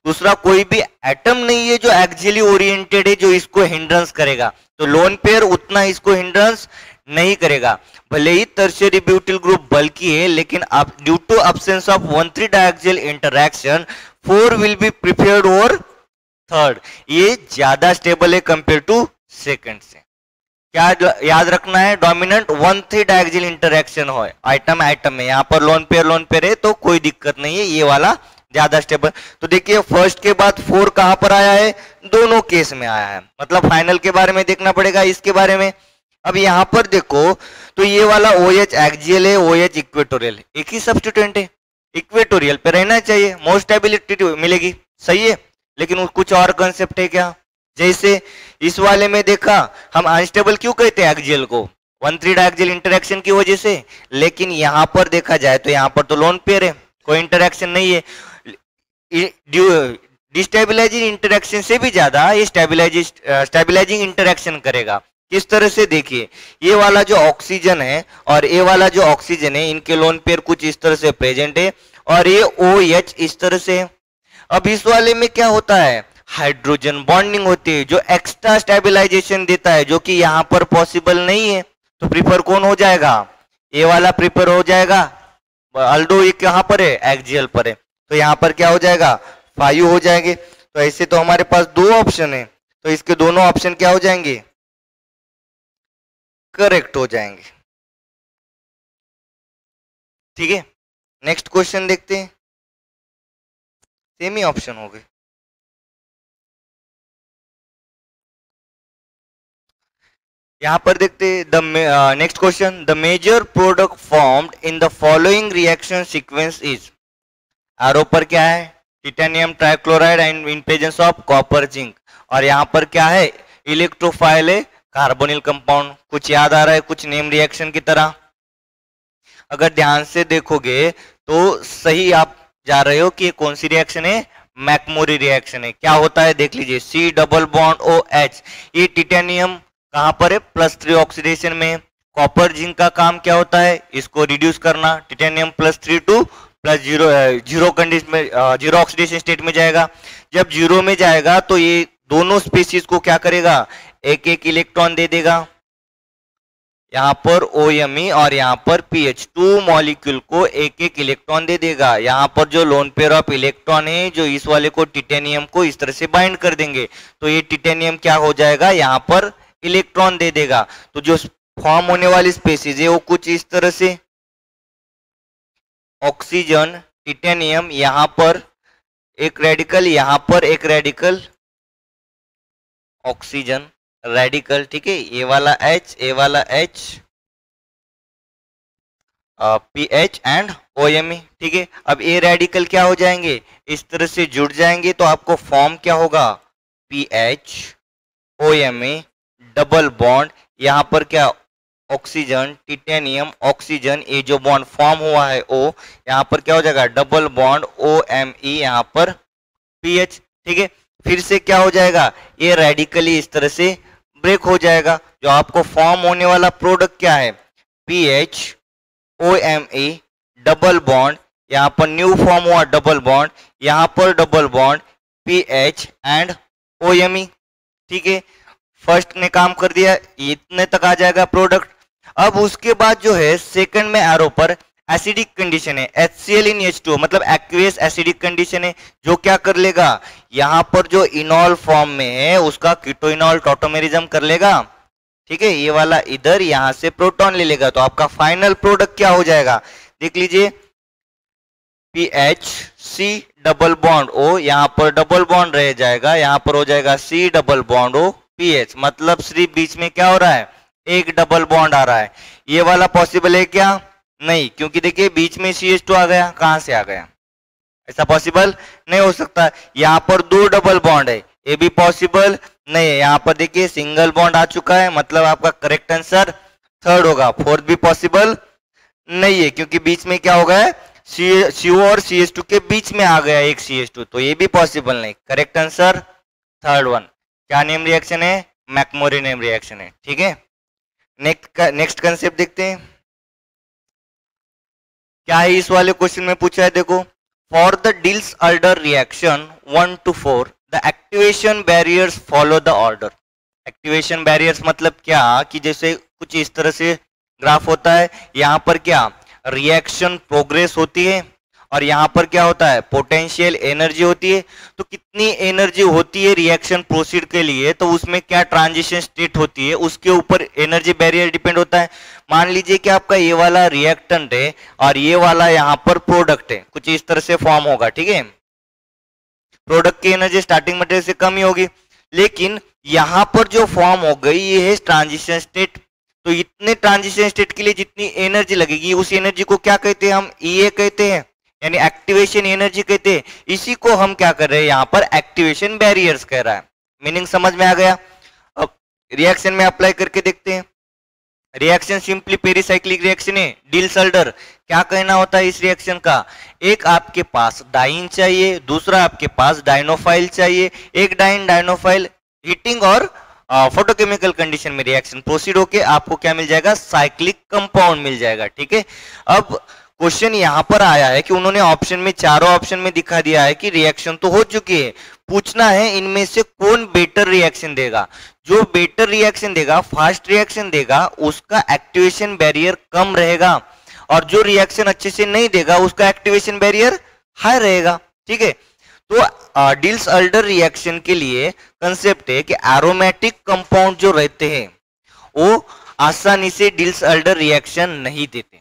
दूसरा कोई भी एटम नहीं है जो एक्सियली ओरिएंटेड है जो इसको हिंड्रेंस करेगा, तो लोन पेयर उतना इसको हिंड्रेंस नहीं करेगा। भले ही टर्शियरी ब्यूटिल ग्रुप बल्कि है, लेकिन अब due to absence of 1,3 diaxial interaction 4 will be preferred over third. ये ज्यादा स्टेबल है कंपेयर टू सेकंड से। क्या याद रखना है, डोमिनेंट 1,3 डायएक्सियल इंटरैक्शन हो आइटम में, यहाँ पर लोन पेयर है तो कोई दिक्कत नहीं है, ये वाला ज्यादा स्टेबल। तो देखिए फर्स्ट के बाद 4 कहां पर आया है, दोनों केस में आया है, मतलब फाइनल के बारे में देखना पड़ेगा इसके बारे में। अब यहाँ पर देखो तो ये वाला OH एक्सियल है, OH इक्वेटोरियल, एक ही सब्स्टिट्यूएंट है, इक्वेटोरियल पे रहना चाहिए, मोर स्टेबिलिटी मिलेगी, सही है। लेकिन कुछ और कंसेप्ट है क्या, जैसे इस वाले में देखा हम अनस्टेबल क्यों कहते हैं एक्सियल को, 1,3 डायएक्सियल इंटरैक्शन की वजह से। लेकिन यहाँ पर देखा जाए तो यहाँ पर तो लोन पेयर है, कोई इंटरैक्शन नहीं है। डिस्टेबिलाइजिंग इंटरैक्शन से भी ज्यादा ये स्टेबिलाइजिंग इंटरैक्शन करेगा। किस तरह से, देखिए ये वाला जो ऑक्सीजन है और ये वाला जो ऑक्सीजन है, इनके लोन पेयर कुछ इस तरह से प्रेजेंट है और ये OH इस तरह से है। अब इस वाले में क्या होता है, हाइड्रोजन बॉन्डिंग होती है जो एक्स्ट्रा स्टेबिलाईजेशन देता है, जो कि यहाँ पर पॉसिबल नहीं है। तो प्रिफर कौन हो जाएगा, ये वाला प्रिफर हो जाएगा, अल्डो ये कहाँ पर है, एक्सियल पर है, तो यहाँ पर क्या हो जाएगा, 5 हो जाएंगे। तो ऐसे तो हमारे पास 2 ऑप्शन है, तो इसके दोनों ऑप्शन क्या हो जाएंगे, करेक्ट हो जाएंगे। ठीक है, नेक्स्ट क्वेश्चन देखते हैं, सेम ही ऑप्शन हो गए। यहां पर देखते the next question, the major product formed in the following reaction sequence is. Arrow पर क्या है, titanium trichloride and in presence of copper zinc, और यहाँ पर क्या है, इलेक्ट्रोफाइल है, कार्बोनिल कंपाउंड। कुछ याद आ रहा है, कुछ नेम रिएक्शन की तरह। अगर ध्यान से देखोगे तो सही आप जा रहे हो कि ये कौन सी रिएक्शन है, मैकमोरी रिएक्शन है। क्या होता है देख लीजिए, C डबल बॉन्ड OH, ये टिटेनियम कहां पर है, +3 ऑक्सीडेशन में। कॉपर जिंक का काम क्या होता है, इसको रिड्यूस करना, टिटेनियम +3 टू +0 कंडीशन में, 0 ऑक्सीडेशन स्टेट में जाएगा। जब 0 में जाएगा तो ये दोनों स्पीशीज को क्या करेगा, एक एक इलेक्ट्रॉन दे देगा, यहाँ पर OMe और यहाँ पर PH, 2 मॉलिक्यूल को एक एक इलेक्ट्रॉन दे देगा। यहाँ पर जो लोन पेयर ऑफ इलेक्ट्रॉन है जो इस वाले को टिटेनियम को इस तरह से बाइंड कर देंगे, तो ये टिटेनियम क्या हो जाएगा, यहाँ पर इलेक्ट्रॉन दे देगा। तो जो फॉर्म होने वाली स्पीशीज है वो कुछ इस तरह से, ऑक्सीजन, टिटेनियम, यहाँ पर एक रेडिकल, यहाँ पर एक रेडिकल, ऑक्सीजन रेडिकल, ठीक है, ये वाला H, ये वाला H, PH एंड OMe, ठीक है। अब ये रेडिकल क्या हो जाएंगे, इस तरह से जुड़ जाएंगे, तो आपको फॉर्म क्या होगा, PH OMe डबल बॉन्ड, यहाँ पर क्या, ऑक्सीजन, टिटेनियम, ऑक्सीजन, ये जो बॉन्ड फॉर्म हुआ है O, यहाँ पर क्या हो जाएगा, डबल बॉन्ड OMe, यहाँ पर PH, ठीक है। फिर से क्या हो जाएगा, ये रेडिकली इस तरह से ब्रेक हो जाएगा। जो आपको फॉर्म होने वाला प्रोडक्ट क्या है, PH OMe डबल बॉन्ड, यहाँ पर न्यू फॉर्म हुआ डबल बॉन्ड, यहाँ पर डबल बॉन्ड, पीएच एंड ओएमई। ठीक है, फर्स्ट ने काम कर दिया, इतने तक आ जाएगा प्रोडक्ट। अब उसके बाद जो है सेकंड में एरो पर एसिडिक कंडीशन है, HCl इन H2O, मतलब एक्वियस एसिडिक कंडीशन है, जो क्या कर लेगा, यहाँ पर जो इनॉल फॉर्म में है उसका कीटोइनॉल टॉटोमेरिज्म कर लेगा। ठीक है, ये वाला इधर यहाँ से प्रोटॉन ले लेगा, तो आपका फाइनल प्रोडक्ट क्या हो जाएगा, देख लीजिए, PHC डबल बॉन्ड O, यहाँ पर डबल बॉन्ड रह जाएगा, यहाँ पर हो जाएगा C double bond O PH, मतलब सिर्फ बीच में क्या हो रहा है, एक डबल बॉन्ड आ रहा है। ये वाला पॉसिबल है क्या, नहीं, क्योंकि देखिए बीच में CH2 आ गया, कहां से आ गया, ऐसा पॉसिबल नहीं हो सकता। यहाँ पर दो डबल बॉन्ड है, ये भी पॉसिबल नहीं है। यहाँ पर देखिए सिंगल बॉन्ड आ चुका है, मतलब आपका करेक्ट आंसर थर्ड होगा। फोर्थ भी पॉसिबल नहीं है, क्योंकि बीच में क्या हो गया है, CO और CH2 के बीच में आ गया एक CH2, तो ये भी पॉसिबल नहीं। Correct answer third one. क्या नेम रिएक्शन है, मैकमोरी नेम रिएक्शन है। ठीक है, नेक्स्ट कंसेप्ट देखते हैं क्या है इस वाले क्वेश्चन में पूछा है। देखो, for the deals-alder reaction 1 to 4 the activation barriers follow the order. Activation barriers मतलब क्या, कि जैसे कुछ इस तरह से ग्राफ होता है, यहाँ पर क्या रिएक्शन प्रोग्रेस होती है और यहाँ पर क्या होता है, पोटेंशियल एनर्जी होती है। तो कितनी एनर्जी होती है रिएक्शन प्रोसीड के लिए, तो उसमें क्या ट्रांजिशन स्टेट होती है, उसके ऊपर एनर्जी बैरियर डिपेंड होता है। मान लीजिए कि आपका ये वाला रिएक्टेंट है और ये वाला यहाँ पर प्रोडक्ट है, कुछ इस तरह से फॉर्म होगा। ठीक है, प्रोडक्ट की एनर्जी स्टार्टिंग मटेरियल से कम ही होगी, लेकिन यहाँ पर जो फॉर्म हो गई ये है ट्रांजिशन स्टेट। तो इतने ट्रांजिशन स्टेट के लिए जितनी एनर्जी लगेगी, उस एनर्जी को क्या कहते हैं, हम EA कहते हैं, यानी एक्टिवेशन एनर्जी कहते हैं। इसी को हम क्या कर रहे हैं, यहाँ पर एक्टिवेशन बैरियर्स कह रहा है। मीनिंग समझ में आ गया। अब रिएक्शन में अप्लाई करके देखते हैं। रिएक्शन सिंपली पेरिसाइक्लिक रिएक्शन है, डिल्स-अल्डर। क्या कहना होता है इस रिएक्शन का, एक आपके पास डाइन चाहिए, दूसरा आपके पास डाइनोफाइल चाहिए। एक डाइन डाइनोफाइल हीटिंग और फोटोकेमिकल कंडीशन में रिएक्शन प्रोसीड होके आपको क्या मिल जाएगा, साइक्लिक कंपाउंड मिल जाएगा। ठीक है, अब क्वेश्चन यहाँ पर आया है कि उन्होंने ऑप्शन में, चारों ऑप्शन में दिखा दिया है कि रिएक्शन तो हो चुकी है, पूछना है इनमें से कौन बेटर रिएक्शन देगा। जो बेटर रिएक्शन देगा, फास्ट रिएक्शन देगा, उसका एक्टिवेशन बैरियर कम रहेगा, और जो रिएक्शन अच्छे से नहीं देगा उसका एक्टिवेशन बैरियर हाई रहेगा। ठीक है, तो डिल्स-अल्डर रिएक्शन के लिए कंसेप्ट है कि एरोमेटिक कंपाउंड जो रहते हैं वो आसानी से डिल्स-अल्डर रिएक्शन नहीं देते।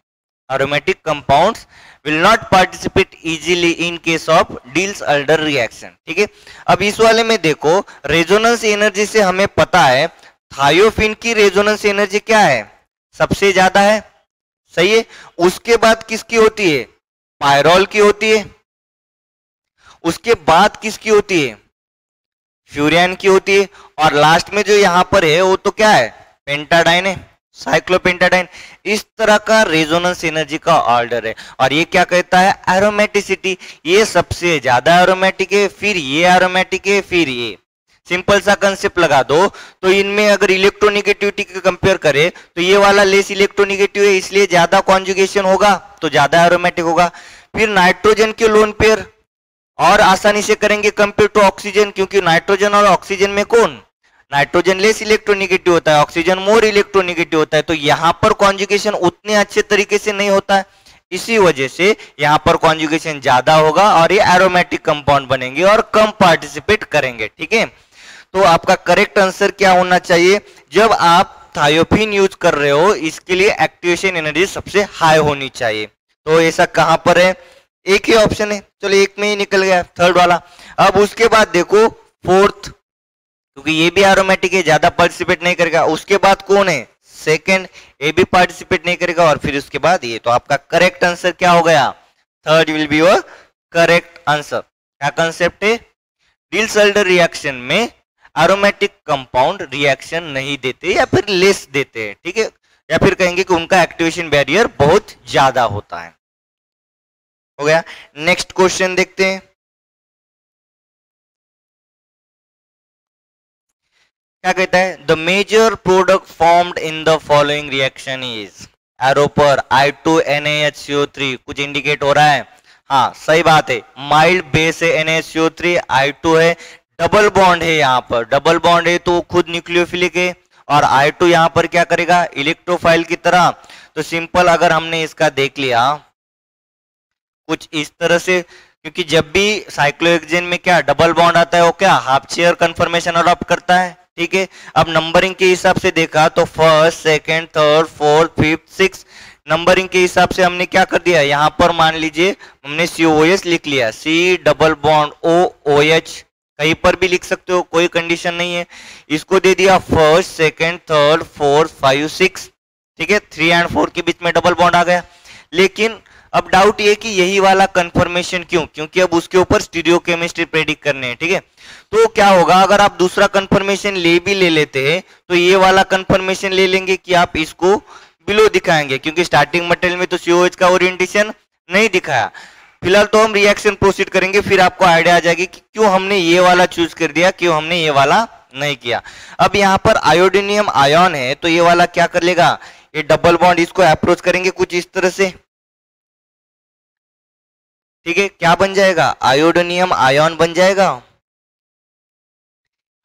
aromatic compounds will not participate easily in case of Diels-Alder reaction। ठीक है, अब इस वाले में देखो, रेजोनेंस एनर्जी से हमें पता है थायोफिन की रेजोनेंस एनर्जी क्या है, सबसे ज्यादा है, सही है। उसके बाद किसकी होती है, पायरोल की होती है। उसके बाद किसकी होती है, फ्यूरियन की होती है। और लास्ट में जो यहाँ पर है वो तो क्या है, पेंटाडाइन है, साइक्लोपेंटाडाइन। इस तरह का रेजोनेंस एनर्जी का ऑर्डर है। और ये क्या कहता है, एरोमेटिसिटी, ये सबसे ज्यादा एरोमेटिक है, फिर ये एरोमेटिक है, फिर ये। सिंपल सा कंसेप्ट लगा दो, तो इनमें अगर इलेक्ट्रोनिगेटिविटी के कंपेयर करें तो ये वाला लेस इलेक्ट्रोनिगेटिव है, इसलिए ज्यादा कॉन्जुगेशन होगा तो ज्यादा एरोमेटिक होगा। फिर नाइट्रोजन के लोन पेयर और आसानी से करेंगे कंपेयर टू ऑक्सीजन, क्योंकि नाइट्रोजन और ऑक्सीजन में कौन, नाइट्रोजन लेस इलेक्ट्रोनिगेटिव होता है, ऑक्सीजन मोर इलेक्ट्रोनिगेटिव होता है। तो यहाँ पर कॉन्जुगेशन उतने अच्छे तरीके से नहीं होता है, इसी वजह से यहाँ पर कॉन्जुगेशन ज्यादा होगा और ये एरोमेटिक कंपाउंड बनेंगे और कम पार्टिसिपेट करेंगे। ठीक है, तो आपका करेक्ट आंसर क्या होना चाहिए, जब आप थायोफिन यूज कर रहे हो इसके लिए एक्टिवेशन एनर्जी सबसे हाई होनी चाहिए। तो ऐसा कहां पर है, एक ही ऑप्शन है, चलो एक में ही निकल गया थर्ड वाला। अब उसके बाद देखो फोर्थ, क्योंकि ये भी एरोमेटिक है, ज्यादा पार्टिसिपेट नहीं करेगा। उसके बाद कौन है, सेकंड, ये भी पार्टिसिपेट नहीं करेगा, और फिर उसके बाद ये। तो आपका करेक्ट आंसर क्या हो गया, third will be your correct answer. क्या कंसेप्ट है, डिल्स-अल्डर रिएक्शन में एरोमेटिक कंपाउंड रिएक्शन नहीं देते या फिर लेस देते हैं। ठीक है, या फिर कहेंगे कि उनका एक्टिवेशन बैरियर बहुत ज्यादा होता है। हो गया, नेक्स्ट क्वेश्चन देखते हैं। क्या कहता है, the major product formed in the following reaction is, arrow पर I2NaHCO3 कुछ इंडिकेट हो रहा है, हाँ सही बात है, माइल्ड बेस है NaCO3, I2 है, डबल बॉन्ड है, यहाँ पर डबल बॉन्ड है तो खुद न्यूक्लियोफिलिक है, और I2 यहाँ पर क्या करेगा, इलेक्ट्रोफाइल की तरह। तो सिंपल अगर हमने इसका देख लिया कुछ इस तरह से, क्योंकि जब भी साइक्लोहेक्सेन में क्या डबल बॉन्ड आता है वो क्या हाफ चेयर कन्फर्मेशन अडॉप्ट करता है, ठीक है। अब नंबरिंग के हिसाब से देखा तो first, second, third, fourth, fifth, six, numbering के हिसाब से हमने क्या कर दिया, यहाँ पर मान लीजिए हमने COOH लिख लिया, C डबल बॉन्ड OOH, कहीं पर भी लिख सकते हो, कोई कंडीशन नहीं है। इसको दे दिया फर्स्ट, सेकंड, थर्ड, फोर्थ, 5, 6, ठीक है, 3 और 4 के बीच में डबल बॉन्ड आ गया। लेकिन अब डाउट ये कि यही वाला कंफर्मेशन क्यों, क्योंकि अब उसके ऊपर स्टीरियोकेमिस्ट्री प्रेडिक्ट करने हैं, ठीक है। तो क्या होगा, अगर आप दूसरा कंफर्मेशन ले लेते हैं तो ये वाला कंफर्मेशन ले लेंगे कि आप इसको बिलो दिखाएंगे, क्योंकि स्टार्टिंग मटेरियल में तो COH का ओरिएंटेशन नहीं दिखाया। फिलहाल तो हम रिएक्शन प्रोसीड करेंगे, फिर आपको आइडिया आ जाएगी कि क्यों हमने ये वाला चूज कर दिया, क्यों हमने ये वाला नहीं किया। अब यहाँ पर आयोडीनियम आयन है तो ये वाला क्या कर लेगा, ये डबल बॉन्ड इसको अप्रोच करेंगे कुछ इस तरह से, ठीक है, क्या बन जाएगा, आयोडीनियम आयन बन जाएगा।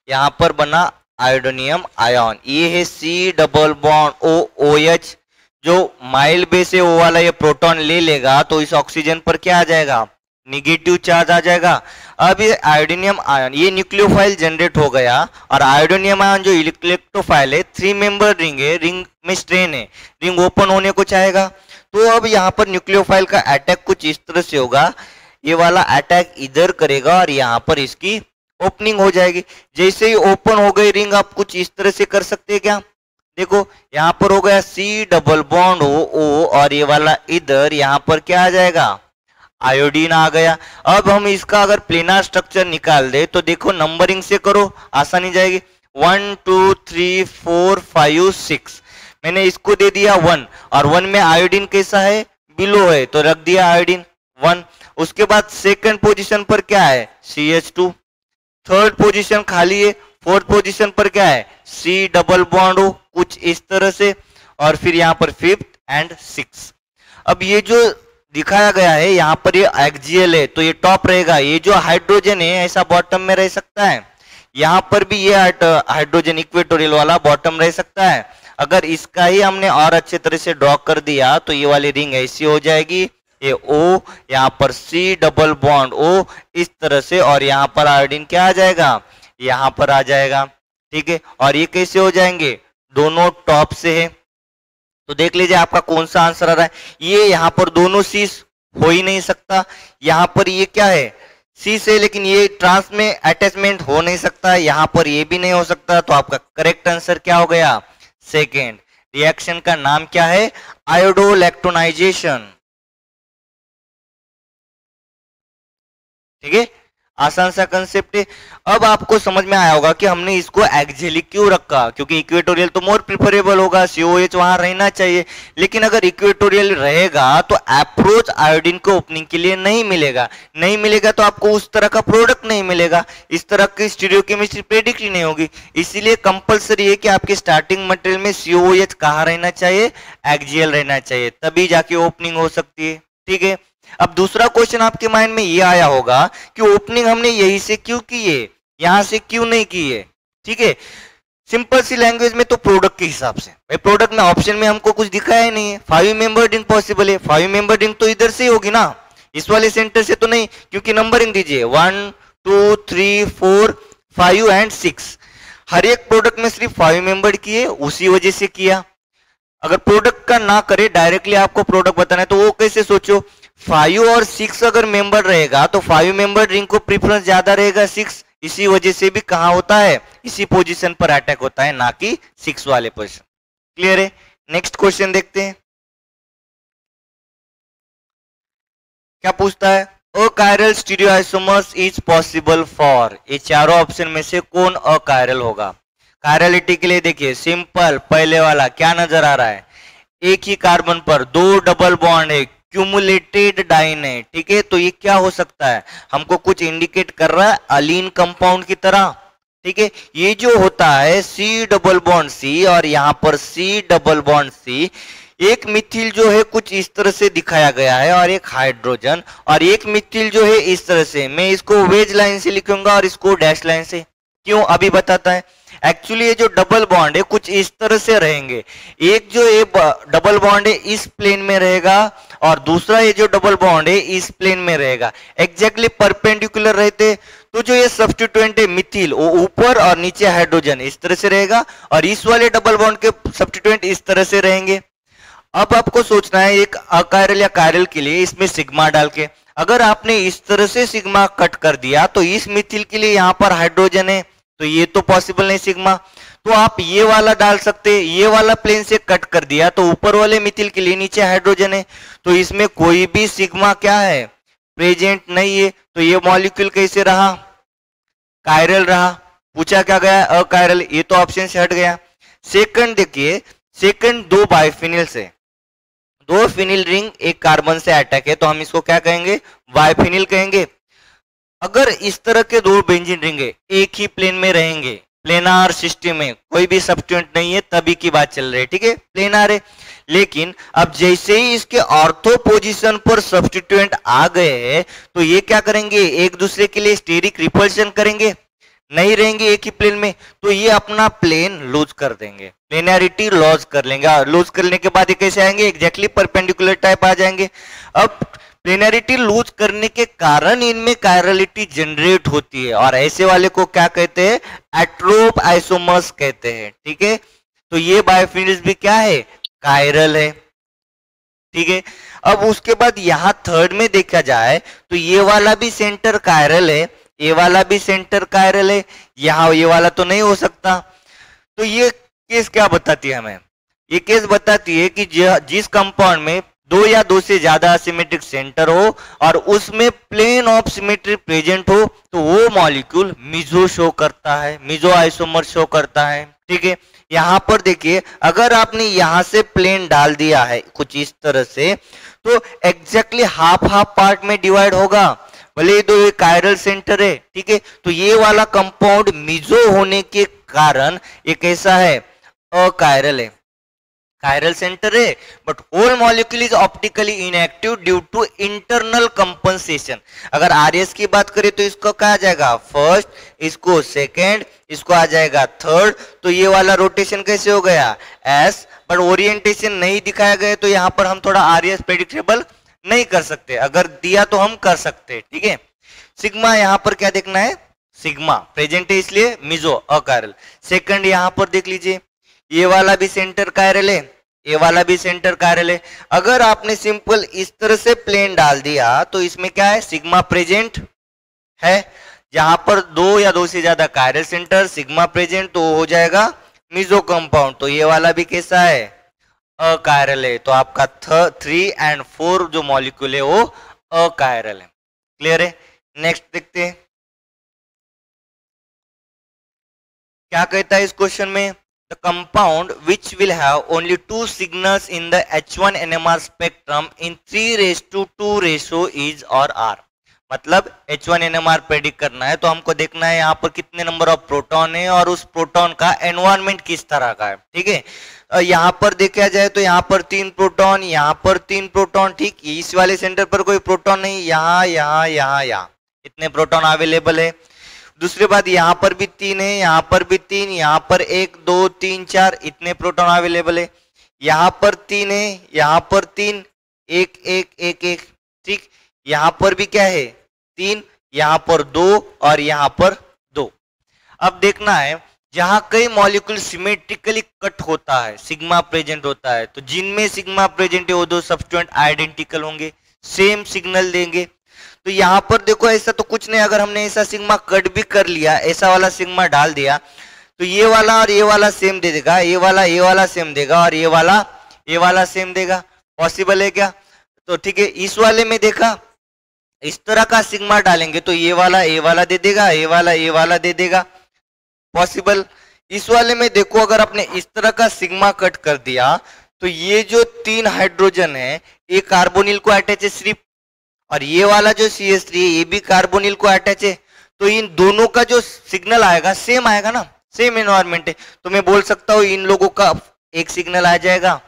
यहां पर बना आयोडीनियम आयन, ये है C डबल बॉन्ड OOH, जो माइल्ड बेस है वो वाला ये प्रोटॉन ले लेगा तो इस ऑक्सीजन पर क्या आ जाएगा, निगेटिव चार्ज आ जाएगा। अब ये आयोडीनियम आयन, ये न्यूक्लियोफाइल जनरेट हो गया, और आयोडीनियम आयन जो इलेक्ट्रोफाइल है, 3 मेंबर रिंग है, रिंग में स्ट्रेन है, रिंग ओपन होने को चाहेगा। तो अब यहाँ पर न्यूक्लियोफाइल का अटैक कुछ इस तरह से होगा, ये वाला अटैक इधर करेगा और यहाँ पर इसकी ओपनिंग हो जाएगी। जैसे ही ओपन हो गई रिंग, आप कुछ इस तरह से कर सकते हैं क्या, देखो यहाँ पर हो गया C डबल बॉन्ड O, और ये वाला इधर यहाँ पर क्या आ जाएगा, आयोडीन आ गया। अब हम इसका अगर प्लेनार स्ट्रक्चर निकाल दे तो देखो नंबरिंग से करो, आसानी जाएगी, 1 2 3 4 5 6, मैंने इसको दे दिया 1, और 1 में आयोडीन कैसा है, बिलो है, तो रख दिया आयोडीन 1। उसके बाद सेकंड पोजीशन पर क्या है, CH2, थर्ड पोजीशन खाली है, फोर्थ पोजीशन पर क्या है, C डबल बॉन्ड हो, कुछ इस तरह से, और फिर यहाँ पर फिफ्थ एंड 6। अब ये जो दिखाया गया है यहाँ पर ये एक्सियल है तो ये टॉप रहेगा, ये जो हाइड्रोजन है ऐसा बॉटम में रह सकता है, यहाँ पर भी ये हाइड्रोजन इक्वेटोरियल वाला बॉटम रह सकता है। अगर इसका ही हमने और अच्छे तरह से ड्रॉ कर दिया तो ये वाली रिंग ऐसी हो जाएगी, ये O, यहाँ पर C डबल बॉन्ड O इस तरह से, और यहाँ पर आयोडीन क्या आ जाएगा, यहाँ पर आ जाएगा, ठीक है। और ये कैसे हो जाएंगे, दोनों टॉप से है, तो देख लीजिए आपका कौन सा आंसर आ रहा है। ये यहाँ पर दोनों C हो ही नहीं सकता, यहाँ पर ये क्या है C से, लेकिन ये ट्रांस में अटैचमेंट हो नहीं सकता, यहाँ पर ये भी नहीं हो सकता, तो आपका करेक्ट आंसर क्या हो गया, सेकेंड। रिएक्शन का नाम क्या है, आयोडोलैक्टोनाइजेशन, ठीक है, आसान सा कंसेप्ट है। अब आपको समझ में आया होगा कि हमने इसको एक्जेलिक क्यों रखा, क्योंकि इक्वेटोरियल तो मोर प्रिफरेबल होगा, COH वहां रहना चाहिए, लेकिन अगर इक्वेटोरियल रहेगा तो अप्रोच आयोडीन को ओपनिंग के लिए नहीं मिलेगा, नहीं मिलेगा तो आपको उस तरह का प्रोडक्ट नहीं मिलेगा, इस तरह की स्टीरियोकेमिस्ट्री प्रेडिक्ट ही नहीं होगी। इसीलिए कंपलसरी है कि आपके स्टार्टिंग मटेरियल में COH कहाँ रहना चाहिए, एक्सियल रहना चाहिए, तभी जाके ओपनिंग हो सकती है, ठीक है। अब दूसरा क्वेश्चन आपके माइंड में ये आया होगा कि ओपनिंग हमने यही से क्यों की है, यहां से क्यों नहीं की है, ठीक है। सिंपल सी लैंग्वेज में तो प्रोडक्ट के हिसाब से, भाई प्रोडक्ट में ऑप्शन में हमको कुछ दिखाया ही नहीं है, 5 मेंबर रिंग पॉसिबल है, 5 मेंबर रिंग तो इधर से ही होगी ना, इस वाले सेंटर से तो नहीं, क्योंकि नंबरिंग दीजिए 1 2 3 4 5 एंड 6, हर एक प्रोडक्ट में सिर्फ 5 मेंबर की है, उसी वजह से किया। अगर प्रोडक्ट का ना करे, डायरेक्टली आपको प्रोडक्ट बताना है, तो वो कैसे सोचो, 5 और 6 अगर मेंबर रहेगा तो 5 मेंबर रिंग को प्रेफरेंस ज्यादा रहेगा 6, इसी वजह से भी कहां होता है, इसी पोजीशन पर अटैक होता है, ना कि 6 वाले पोजीशन। क्लियर है। नेक्स्ट क्वेश्चन देखते हैं क्या पूछता है, achiral stereoisomers is possible for, ये चारों ऑप्शन में से कौन अकायरल होगा। कायरलिटी के लिए देखिए सिंपल, पहले वाला क्या नजर आ रहा है, एक ही कार्बन पर 2 डबल बॉन्ड है, क्यूमुलेटेड डाइन है, ठीक है, तो ये क्या हो सकता है, हमको कुछ इंडिकेट कर रहा है अलीन कंपाउंड की तरह, ठीक है। ये जो होता है C डबल बॉन्ड C और यहाँ पर C डबल बॉन्ड C, एक मिथिल जो है कुछ इस तरह से दिखाया गया है और एक हाइड्रोजन, और एक मिथिल जो है इस तरह से। मैं इसको वेज लाइन से लिखूंगा और इसको डैश लाइन से। क्यों, अभी बताता है। एक्चुअली ये जो डबल बॉन्ड है कुछ इस तरह से रहेंगे। एक जो ये डबल बॉन्ड है इस प्लेन में रहेगा और दूसरा ये जो डबल बॉन्ड है इस प्लेन में रहेगा। एग्जैक्टली परपेंडिकुलर रहते तो जो ये सब्स्टिट्यूएंट है मिथिल वो ऊपर और नीचे हाइड्रोजन इस तरह से रहेगा, और इस वाले डबल बॉन्ड के सब्स्टिट्यूएंट इस तरह से रहेंगे। अब आपको सोचना है एक अकायरल या कायरल के लिए इसमें सिग्मा डाल के, अगर आपने इस तरह से सिग्मा कट कर दिया तो इस मिथिल के लिए यहाँ पर हाइड्रोजन है तो ये तो पॉसिबल नहीं सिग्मा, तो आप ये वाला डाल सकते। ये वाला प्लेन से कट कर दिया तो ऊपर वाले मिथिल के लिए नीचे हाइड्रोजन है, तो इसमें कोई भी सिग्मा क्या है, प्रेजेंट नहीं है। तो ये मॉलिक्यूल कैसे रहा, कायरल रहा। पूछा क्या गया, अकायरल, ये तो ऑप्शन से हट गया। सेकंड देखिए, सेकंड दो बाइफिनिल से, दो फिनिल रिंग एक कार्बन से अटैक है तो हम इसको क्या कहेंगे, बाइफिनिल कहेंगे। अगर इस तरह के दो बेंजीन रिंग है एक ही प्लेन में रहेंगे, प्लेनार सिस्टम में कोई भी सब्स्टिट्यूएंट नहीं है तभी की बात चल रही है, ठीक है, प्लेनार है। लेकिन अब जैसे ही इसके ऑर्थो पोजीशन पर सब्स्टिट्यूएंट आ गए हैं तो ये क्या करेंगे, एक दूसरे के लिए स्टेरिक रिपल्शन करेंगे, नहीं रहेंगे एक ही प्लेन में, तो ये अपना प्लेन लूज कर देंगे, प्लेनैरिटी लॉस कर लेंगे। लूज करने के बाद ये कैसे आएंगे, एग्जैक्टली परपेंडिकुलर टाइप आ जाएंगे। अब प्लेनैरिटी लूज करने के कारण इनमें कायरलिटी जनरेट होती है और ऐसे वाले को क्या कहते हैं, एट्रोप आइसोमर्स कहते हैं, ठीक है। तो ये बायोफिनिल्स भी क्या है, कायरल है, ठीक है। अब उसके बाद यहाँ थर्ड में देखा जाए तो ये वाला भी सेंटर कायरल है, ये वाला भी सेंटर कायरल है, यहाँ ये वाला तो नहीं हो सकता। तो ये केस क्या बताती है हमें, ये केस बताती है कि जिस कंपाउंड में दो या दो से ज्यादा असिमेट्रिक सेंटर हो और उसमें प्लेन ऑफ सिमेट्री प्रेजेंट हो तो वो मॉलिक्यूल मिजो शो करता है, मिजो आइसोमर शो करता है, ठीक है। यहाँ पर देखिए, अगर आपने यहाँ से प्लेन डाल दिया है कुछ इस तरह से तो एग्जैक्टली हाफ हाफ पार्ट में डिवाइड होगा, भले दो ये कायरल सेंटर है, ठीक है। तो ये वाला कंपाउंड मिजो होने के कारण ये कैसा है, अकायरल है, कायरल सेंटर है, but whole molecule is optically inactive due to internal compensation. अगर आरएस की बात करें तो इसको क्या आ जाएगा, फर्स्ट, इसको सेकेंड, इसको आ जाएगा थर्ड। तो ये वाला रोटेशन कैसे हो गया, एस, बट ओरिएंटेशन नहीं दिखाया गया तो यहाँ पर हम थोड़ा आरएस प्रेडिक्टेबल नहीं कर सकते, अगर दिया तो हम कर सकते, ठीक है। सिग्मा यहाँ पर क्या देखना है, सिग्मा प्रेजेंट है इसलिए मिजो अकायरल। सेकंड यहाँ पर देख लीजिए, ये वाला भी सेंटर कायरल है, ये वाला भी सेंटर कायरल है। अगर आपने सिंपल इस तरह से प्लेन डाल दिया तो इसमें क्या है, सिग्मा प्रेजेंट है, जहां पर दो या दो से ज्यादा कायरल सेंटर, सिग्मा प्रेजेंट, तो हो जाएगा मिजो कंपाउंड। तो ये वाला भी कैसा है, अकायरल है। तो आपका 3 और 4 जो मॉलिक्यूल है वो अकायरल है। क्लियर है। नेक्स्ट देखते हैं क्या कहता है इस क्वेश्चन में, the compound which will have only 2 signals in the H1 NMR spectrum in 3:2 is or are। मतलब H1 NMR प्रेडिक्ट करना है तो हमको देखना है यहाँ पर कितने नंबर ऑफ प्रोटॉन है और उस प्रोटॉन का एनवायरमेंट किस तरह का है, ठीक है। यहाँ पर देखा जाए तो यहाँ पर 3 प्रोटॉन, यहाँ पर 3 प्रोटॉन, ठीक, इस वाले सेंटर पर कोई प्रोटॉन नहीं, यहाँ यहाँ यहाँ यहाँ इतने प्रोटॉन अवेलेबल है। दूसरी बात, यहाँ पर भी 3 है, यहाँ पर भी 3, यहाँ पर 1 2 3 4 इतने प्रोटॉन अवेलेबल है। यहाँ पर 3 है, यहाँ पर 3, 1 1 1 1, ठीक। यहाँ पर भी क्या है, 3, यहाँ पर 2 और यहाँ पर 2। अब देखना है जहां कई मॉलिक्यूल सिमेट्रिकली कट होता है, सिग्मा प्रेजेंट होता है, तो जिनमें सिग्मा प्रेजेंट है वो दो सब्स्टिट्यूएंट आइडेंटिकल होंगे, सेम सिग्नल देंगे। तो यहाँ पर देखो ऐसा तो कुछ नहीं, अगर हमने ऐसा सिग्मा कट भी कर लिया, ऐसा वाला सिग्मा डाल दिया तो ये वाला और ये वाला सेम दे देगा, ये वाला सेम देगा और ये वाला सेम देगा। पॉसिबल है क्या? तो ठीक है, इस वाले में देखा इस तरह का सिग्मा डालेंगे तो ये वाला दे देगा, ये वाला दे देगा, पॉसिबल। इस वाले में देखो अगर आपने इस तरह का सिग्मा कट कर दिया तो ये जो 3 हाइड्रोजन है ये कार्बोनिल को अटैच है सिर्फ, और ये वाला जो CH3 है ये भी कार्बोनिल को अटैच है, तो इन दोनों का जो सिग्नल आएगा सेम आएगा ना, सेम एनवायरमेंट है, तो मैं बोल सकता हूँ इन लोगों का एक सिग्नल आ जाएगा।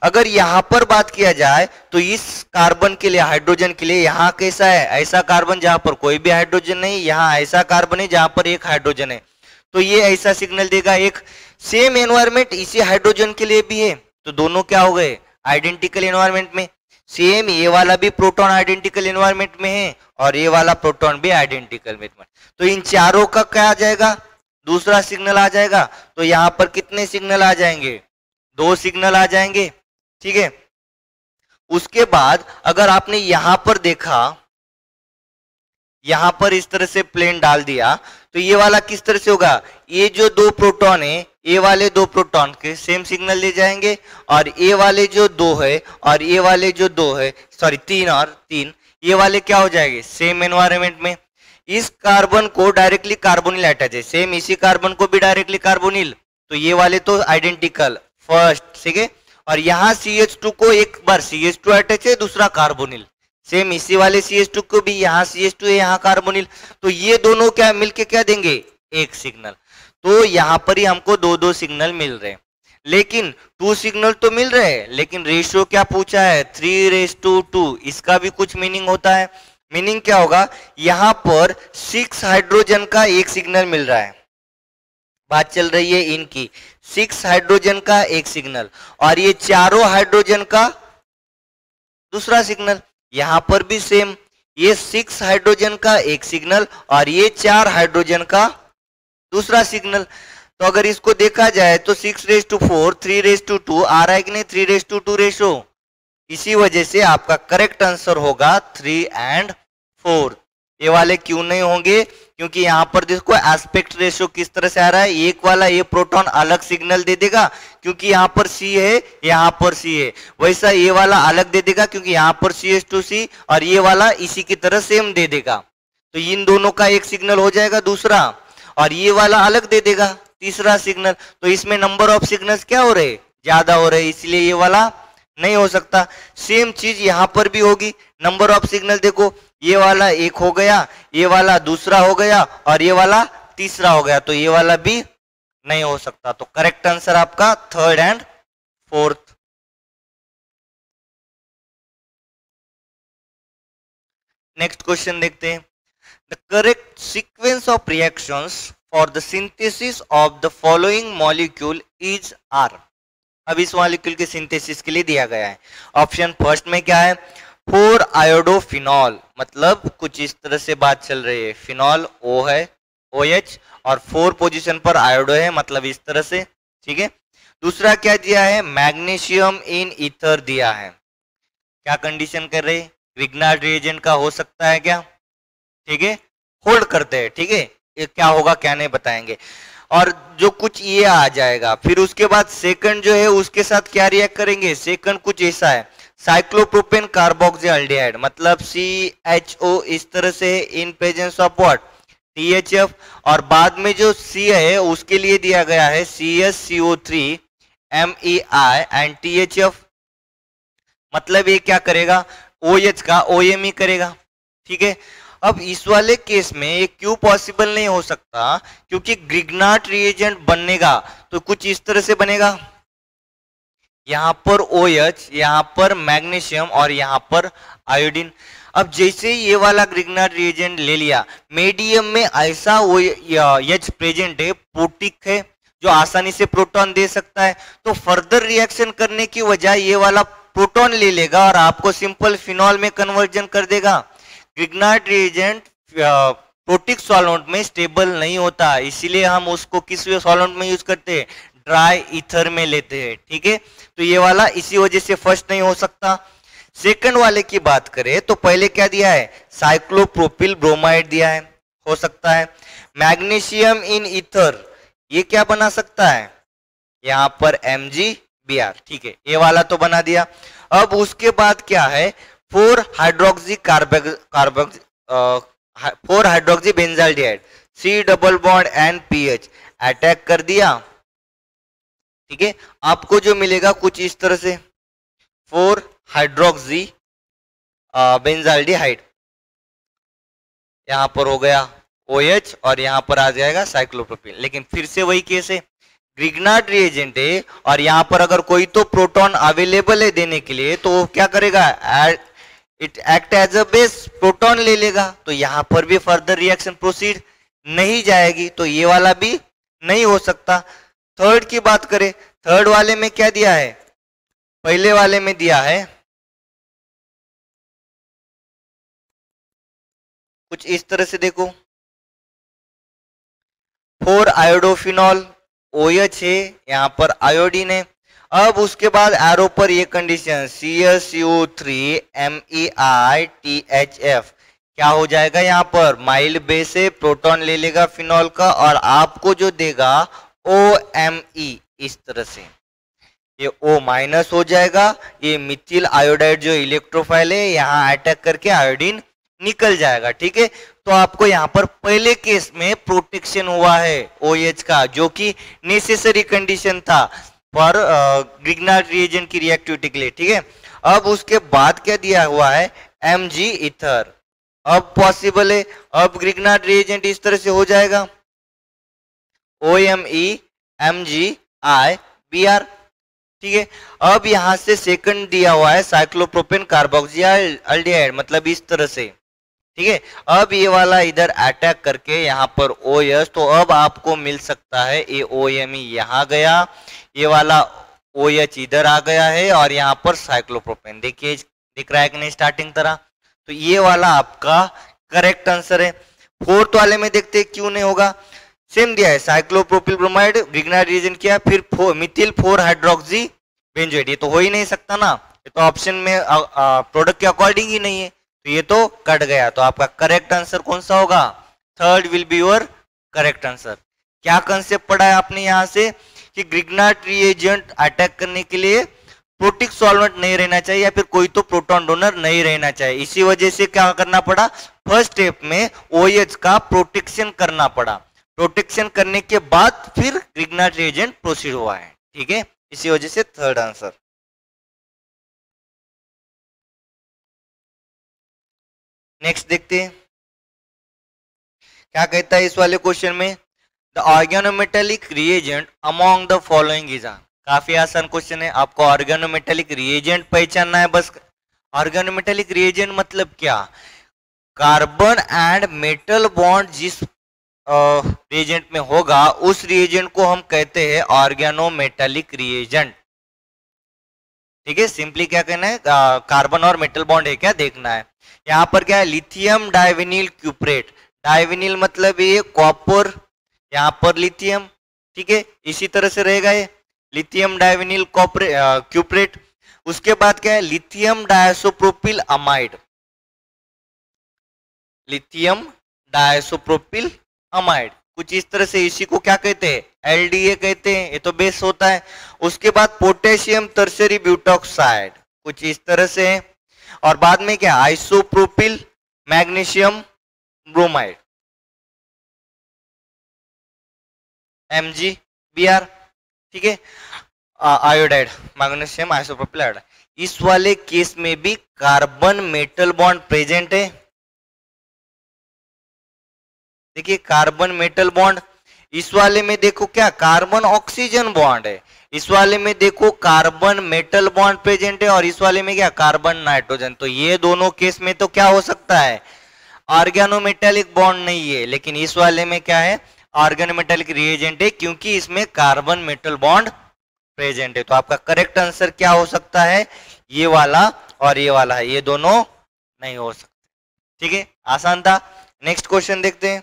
अगर यहाँ पर बात किया जाए तो इस कार्बन के लिए, हाइड्रोजन के लिए यहाँ कैसा है, ऐसा कार्बन जहां पर कोई भी हाइड्रोजन नहीं, यहाँ ऐसा कार्बन है जहां पर एक हाइड्रोजन है, तो ये ऐसा सिग्नल देगा। एक सेम एनवायरमेंट इसी हाइड्रोजन के लिए भी है, तो दोनों क्या हो गए, आइडेंटिकल एनवायरमेंट में। सेम ये वाला भी प्रोटॉन आइडेंटिकल एनवायरमेंट में है और ये वाला प्रोटॉन भी आइडेंटिकल में, तो इन चारों का क्या आ जाएगा, दूसरा सिग्नल आ जाएगा। तो यहाँ पर कितने सिग्नल आ जाएंगे, 2 सिग्नल आ जाएंगे, ठीक है। उसके बाद अगर आपने यहां पर देखा, यहां पर इस तरह से प्लेन डाल दिया, तो ये वाला किस तरह से होगा, ये जो 2 प्रोटॉन है, ये वाले 2 प्रोटॉन के सेम सिग्नल ले जाएंगे, और ये वाले जो 2 है और ये वाले जो 2 है, सॉरी 3 और 3, ये वाले क्या हो जाएंगे, सेम एनवायरमेंट में। इस कार्बन को डायरेक्टली कार्बोनिल अटैच है, सेम इसी कार्बन को भी डायरेक्टली कार्बोनिल, तो ये वाले तो आइडेंटिकल फर्स्ट, ठीक है। और यहाँ CH2 को एक बार CH2 अटैच है, दूसरा कार्बोनिल, सेम इसी वाले CH2 को भी यहाँ CH2 है, यहाँ कार्बोनिल, तो ये दोनों क्या मिलके क्या देंगे, एक सिग्नल। तो यहाँ पर ही हमको 2-2 सिग्नल मिल रहे हैं, लेकिन 2 सिग्नल तो मिल रहे हैं, लेकिन रेशियो क्या पूछा है, 3:2। इसका भी कुछ मीनिंग होता है। मीनिंग क्या होगा, यहाँ पर 6 हाइड्रोजन का एक सिग्नल मिल रहा है, बात चल रही है इनकी, 6 हाइड्रोजन का एक सिग्नल, और ये चारों हाइड्रोजन का दूसरा सिग्नल। यहां पर भी सेम, ये 6 हाइड्रोजन का एक सिग्नल और ये 4 हाइड्रोजन का दूसरा सिग्नल। तो अगर इसको देखा जाए तो 6:4, 3:2 आ रहा है कि नहीं, 3:2 रेशो। इसी वजह से आपका करेक्ट आंसर होगा 3 और 4। ये वाले क्यों नहीं होंगे, क्योंकि यहाँ पर देखो एस्पेक्ट रेशियो किस तरह से आ रहा है, एक वाला ये प्रोटॉन अलग सिग्नल दे देगा क्योंकि यहाँ पर C है, यहाँ पर C है, वैसा ये वाला अलग दे देगा क्योंकि यहाँ पर CH2C, और ये वाला इसी की तरह सेम दे देगा। तो इन दोनों का एक सिग्नल हो जाएगा दूसरा, और ये वाला अलग दे देगा तीसरा सिग्नल। तो इसमें नंबर ऑफ सिग्नल्स क्या हो रहे, ज्यादा हो रहे, इसलिए ये वाला नहीं हो सकता। सेम चीज यहाँ पर भी होगी, नंबर ऑफ सिग्नल देखो, ये वाला एक हो गया, ये वाला दूसरा हो गया, और ये वाला तीसरा हो गया, तो ये वाला भी नहीं हो सकता। तो करेक्ट आंसर आपका 3rd और 4th। नेक्स्ट क्वेश्चन देखते हैं, the correct sequence of reactions for the synthesis of the following molecule is are. अब इस मॉलिक्यूल के सिंथेसिस के लिए दिया गया है। ऑप्शन फर्स्ट में क्या है, 4 आयोडोफिनॉल, मतलब कुछ इस तरह से बात चल रही है, फिनॉल O है, OH, और 4 पोजीशन पर आयोडो है, मतलब इस तरह से, ठीक है। दूसरा क्या दिया है, मैग्नीशियम इन ईथर दिया है। क्या कंडीशन कर रहे, ग्रिग्नार्ड रिएजेंट का हो सकता है क्या, ठीक है, होल्ड करते हैं, ठीक है, ये क्या होगा क्या नहीं बताएंगे। और जो कुछ ये आ जाएगा, फिर उसके बाद सेकंड जो है उसके साथ क्या रिएक्ट करेंगे, सेकंड कुछ ऐसा है, साइक्लोप्रोपेन कार्बोक्सिल्डिहाइड, मतलब CHO इस तरह से इन प्रेजेंस ऑफ व्हाट, THF, और बाद में जो C है उसके लिए दिया गया है CSCO3 MEI एंड THF, मतलब ये क्या करेगा, OH का OM ही करेगा, ठीक है। अब इस वाले केस में ये क्यों पॉसिबल नहीं हो सकता, क्योंकि ग्रिग्नार्ड रिएजेंट बनेगा तो कुछ इस तरह से बनेगा, यहाँ पर OH, यहाँ पर मैग्नीशियम और यहाँ पर आयोडीन। अब जैसे ये वाला ग्रिग्नार्ड रिएजेंट ले लिया, मीडियम में ऐसा OH प्रेजेंट है, पोटिक है, जो आसानी से प्रोटॉन दे सकता है, तो फर्दर रिएक्शन करने की वजह ये वाला प्रोटॉन ले लेगा और आपको सिंपल फिनॉल में कन्वर्जन कर देगा। ग्रिग्नार्ड रिएजेंट प्रोटिक सॉल्वेंट में स्टेबल नहीं होता, इसीलिए हम उसको किस सॉल्वेंट में यूज करते हैं, ड्राई ईथर में लेते हैं, ठीक है। तो ये वाला इसी वजह से फर्स्ट नहीं हो सकता। सेकंड वाले की बात करें तो पहले क्या दिया है, साइक्लोप्रोपिल ब्रोमाइड दिया है, हो सकता है। मैग्नीशियम इन ईथर, ये क्या बना सकता है, यहाँ पर MgBr, ठीक है, ये वाला तो बना दिया। अब उसके बाद क्या है, 4 hydroxy benzaldehyde, C double bond NPH attack कर दिया, ठीक है। आपको जो मिलेगा कुछ इस तरह से 4 हाइड्रोक्सी बेंजाल्डिहाइड, यहां पर हो गया OH और यहां पर आ जाएगा साइक्लोप्रोपिल। लेकिन फिर से वही केस है, ग्रिग्नार्ड रिएजेंट है और यहाँ पर अगर कोई तो प्रोटॉन अवेलेबल है देने के लिए तो वो क्या करेगा, it act as a base, proton ले लेगा, तो यहाँ पर भी फर्दर रिएक्शन प्रोसीड नहीं जाएगी, तो ये वाला भी नहीं हो सकता। थर्ड की बात करें, थर्ड वाले में क्या दिया है, पहले वाले में दिया है कुछ इस तरह से, देखो 4 आयोडोफिनॉल OH है, यहाँ पर आयोडीन है। अब उसके बाद एरो पर ये कंडीशन CSO3 MEITHF क्या हो जाएगा, यहाँ पर माइल्ड बेस है, प्रोटॉन ले लेगा फिनॉल का और आपको जो देगा OMe, इस तरह से ये O माइनस हो जाएगा, ये मिथिल आयोडाइड जो इलेक्ट्रोफाइल है यहाँ अटैक करके आयोडीन निकल जाएगा। ठीक है, तो आपको यहाँ पर पहले केस में प्रोटेक्शन हुआ है OH का, जो कि नेसेसरी कंडीशन था पर ग्रिग्नार्ड रिएजेंट की रिएक्टिविटी के लिए। ठीक है, अब उसके बाद क्या दिया हुआ है, Mg ईथर, अब पॉसिबल है, अब ग्रिग्नार्ड रिएजेंट इस तरह से हो जाएगा OMe MgI ठीक है, अब यहां से सेकंड दिया हुआ है साइक्लोप्रोपेन कार्बोक्सिल्डिहाइड, मतलब इस तरह से। ठीक है, अब ये वाला इधर अटैक करके यहाँ पर OH, तो अब आपको मिल सकता है ये OMe यहाँ गया, ये वाला OH इधर आ गया है और यहाँ पर साइक्लोप्रोपेन, देखिए दिख रहा है कि नहीं स्टार्टिंग तरह, तो ये वाला आपका करेक्ट आंसर है। फोर्थ वाले में देखते हैं क्यों नहीं होगा, सेम दिया है साइक्लोप्रोपिल ब्रोमाइड, ग्रिग्नार्ड रिएजेंट किया, फिर मिथिल 4 हाइड्रोक्सी बेंजोएट, ये तो हो ही नहीं सकता ना, ये तो ऑप्शन में प्रोडक्ट के अकॉर्डिंग ही नहीं है, तो ये तो कट गया, तो आपका करेक्ट आंसर कौन सा होगा, third will be your correct answer. क्या कंसेप्ट पढ़ा है आपने यहाँ से कि ग्रिग्नार्ड रिएजेंट अटैक करने के लिए प्रोटिक सॉल्वेंट नहीं रहना चाहिए या फिर कोई तो प्रोटॉन डोनर नहीं रहना चाहिए, इसी वजह से क्या करना पड़ा, फर्स्ट स्टेप में OH का प्रोटेक्शन करना पड़ा, प्रोटेक्शन करने के बाद फिर ग्रिग्नार्ड रिएजेंट प्रोसीड हुआ है। ठीक है, इसी वजह से थर्ड आंसर। नेक्स्ट देखते हैं क्या कहता है इस वाले क्वेश्चन में, the organometallic reagent among the following is, काफी आसान क्वेश्चन है, आपको ऑर्गेनोमेटेलिक रिएजेंट पहचानना है बस। ऑर्गेनोमेटेलिक रिएजेंट मतलब क्या, कार्बन एंड मेटल बॉन्ड जिस रिएजेंट में होगा उस रिएजेंट को हम कहते हैं ऑर्गेनोमेटेलिक रिएजेंट। ठीक है, सिंपली क्या कहना है, कार्बन और मेटल बॉन्ड है क्या देखना है। यहाँ पर क्या है, लिथियम डाइविनिल क्यूप्रेट, डाइविनिल मतलब ये कॉपर, यहाँ पर लिथियम। ठीक है, इसी तरह से रहेगा ये लिथियम डाइविनिल क्यूप्रेट। उसके बाद क्या है, लिथियम डायसोप्रोपिल अमाइड, लिथियम डायसोप्रोपिल अमाइड कुछ इस तरह से, इसी को क्या कहते हैं, LDA कहते हैं, ये तो बेस होता है। उसके बाद पोटेशियम टर्शियरी ब्यूटॉक्साइड कुछ इस तरह से है, और बाद में क्या, आइसोप्रोपिल मैग्नीशियम ब्रोमाइड MgBr। ठीक है, आयोडाइड मैग्नीशियम आइसोप्रोपिल आयोडाइड, इस वाले केस में भी कार्बन मेटल बॉन्ड प्रेजेंट है। देखिए कार्बन मेटल बॉन्ड, इस वाले में देखो क्या, कार्बन ऑक्सीजन बॉन्ड है, इस वाले में देखो कार्बन मेटल बॉन्ड प्रेजेंट है, और इस वाले में क्या, कार्बन नाइट्रोजन। तो ये दोनों केस में तो क्या हो सकता है, ऑर्गेनोमेटेलिक बॉन्ड नहीं है, लेकिन इस वाले में क्या है, ऑर्गेनोमेटेलिक रिएजेंट है, क्योंकि इसमें कार्बन मेटल बॉन्ड प्रेजेंट है। तो आपका करेक्ट आंसर क्या हो सकता है, ये वाला और ये वाला है, ये दोनों नहीं हो सकते। ठीक है, आसान था। नेक्स्ट क्वेश्चन देखते हैं,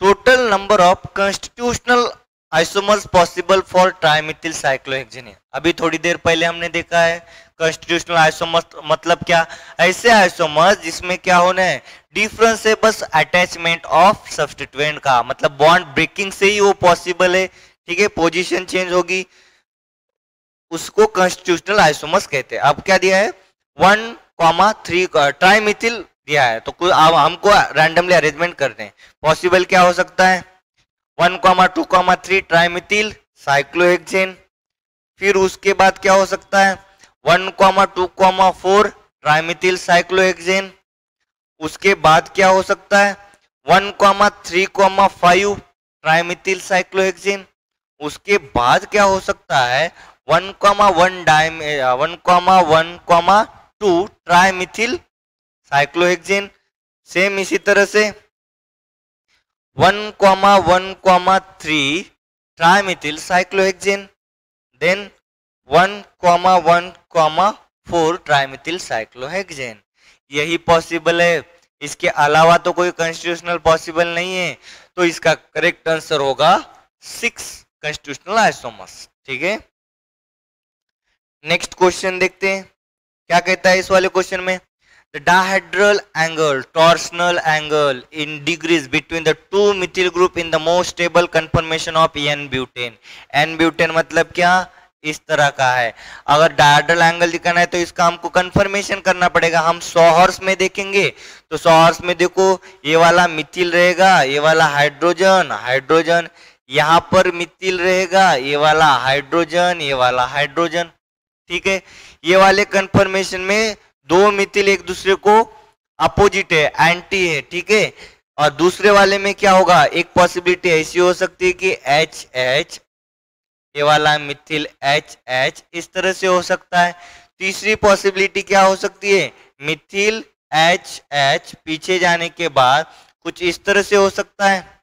total number of constitutional isomers possible for trimethyl cyclohexane. अभी थोड़ी देर पहले हमने देखा है कॉन्स्टिट्यूशनल आइसोमर्स मतलब क्या, ऐसे आइसोमर्स जिसमें क्या होना है, डिफरेंस है बस अटैचमेंट ऑफ सब्स्टिट्यूएंट का, मतलब बॉन्ड ब्रेकिंग से ही वो पॉसिबल है। ठीक है, पोजीशन चेंज होगी, उसको कॉन्स्टिट्यूशनल आइसोमर्स कहते हैं। अब क्या दिया है, 1,3 ट्राइमिथिल दिया है, तो अब हमको रैंडमली अरेंजमेंट करते हैं, पॉसिबल क्या हो सकता है, 1,2,3 ट्राइमिथिल साइक्लोहेक्सेन। फिर उसके बाद क्या हो सकता है, 1,2,4 ट्राइमिथिल साइक्लोहेक्सेन। उसके बाद क्या हो सकता है, 1,3,5 ट्राइमिथिल साइक्लोहेक्सेन। उसके बाद क्या हो सकता है 1,1,2 ट्राइमिथिल साइक्लोहेक्सेन। सेम इसी तरह से 1,1,3 ट्राइमिथिल साइक्लोहेक्सेन, देन 1,1,4 ट्राइमिथिल साइक्लोहेक्सेन। यही पॉसिबल है, इसके अलावा तो कोई कॉन्स्टिट्यूशनल पॉसिबल नहीं है। तो इसका करेक्ट आंसर होगा 6 कॉन्स्टिट्यूशनल आइसोमर्स। ठीक है, नेक्स्ट क्वेश्चन देखते हैं क्या कहता है इस वाले क्वेश्चन में। The dihedral angle, torsional angle in degrees between the two methyl group in the most stable conformation of n butane. N butane मतलब क्या, इस तरह का है। अगर डायहेड्रल एंगल दिखाना है तो इसका हमको कंफर्मेशन करना पड़ेगा। हम सॉहर्स में देखेंगे तो सॉहर्स में देखो ये वाला मिथिल रहेगा, ये वाला हाइड्रोजन, हाइड्रोजन, यहाँ पर मिथिल रहेगा, ये वाला हाइड्रोजन, ये वाला हाइड्रोजन। ठीक है, ये वाले कंफर्मेशन में दो मिथिल एक दूसरे को अपोजिट है, एंटी है। ठीक है, और दूसरे वाले में क्या होगा, एक पॉसिबिलिटी ऐसी हो सकती है कि एच एच, ये वाला मिथिल एच एच, इस तरह से हो सकता है। तीसरी पॉसिबिलिटी क्या हो सकती है, मिथिल एच एच पीछे जाने के बाद कुछ इस तरह से हो सकता है,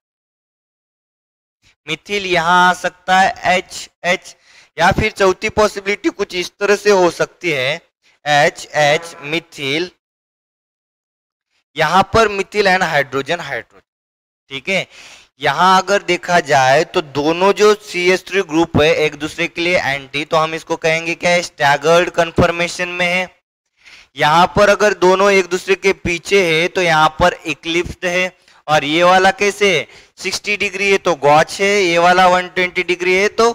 मिथिल यहां आ सकता है एच एच, या फिर चौथी पॉसिबिलिटी कुछ इस तरह से हो सकती है, एच एच मिथिल, यहां पर मिथिल एंड हाइड्रोजन हाइड्रोजन। ठीक है, यहां अगर देखा जाए तो दोनों जो CH3 ग्रुप है एक दूसरे के लिए एंटी, तो हम इसको कहेंगे क्या है, स्टैगर्ड कन्फर्मेशन में है। यहां पर अगर दोनों एक दूसरे के पीछे है तो यहां पर इक्लिप्स्ड है। और ये वाला कैसे 60 डिग्री है तो गॉच है, ये वाला 120 डिग्री है तो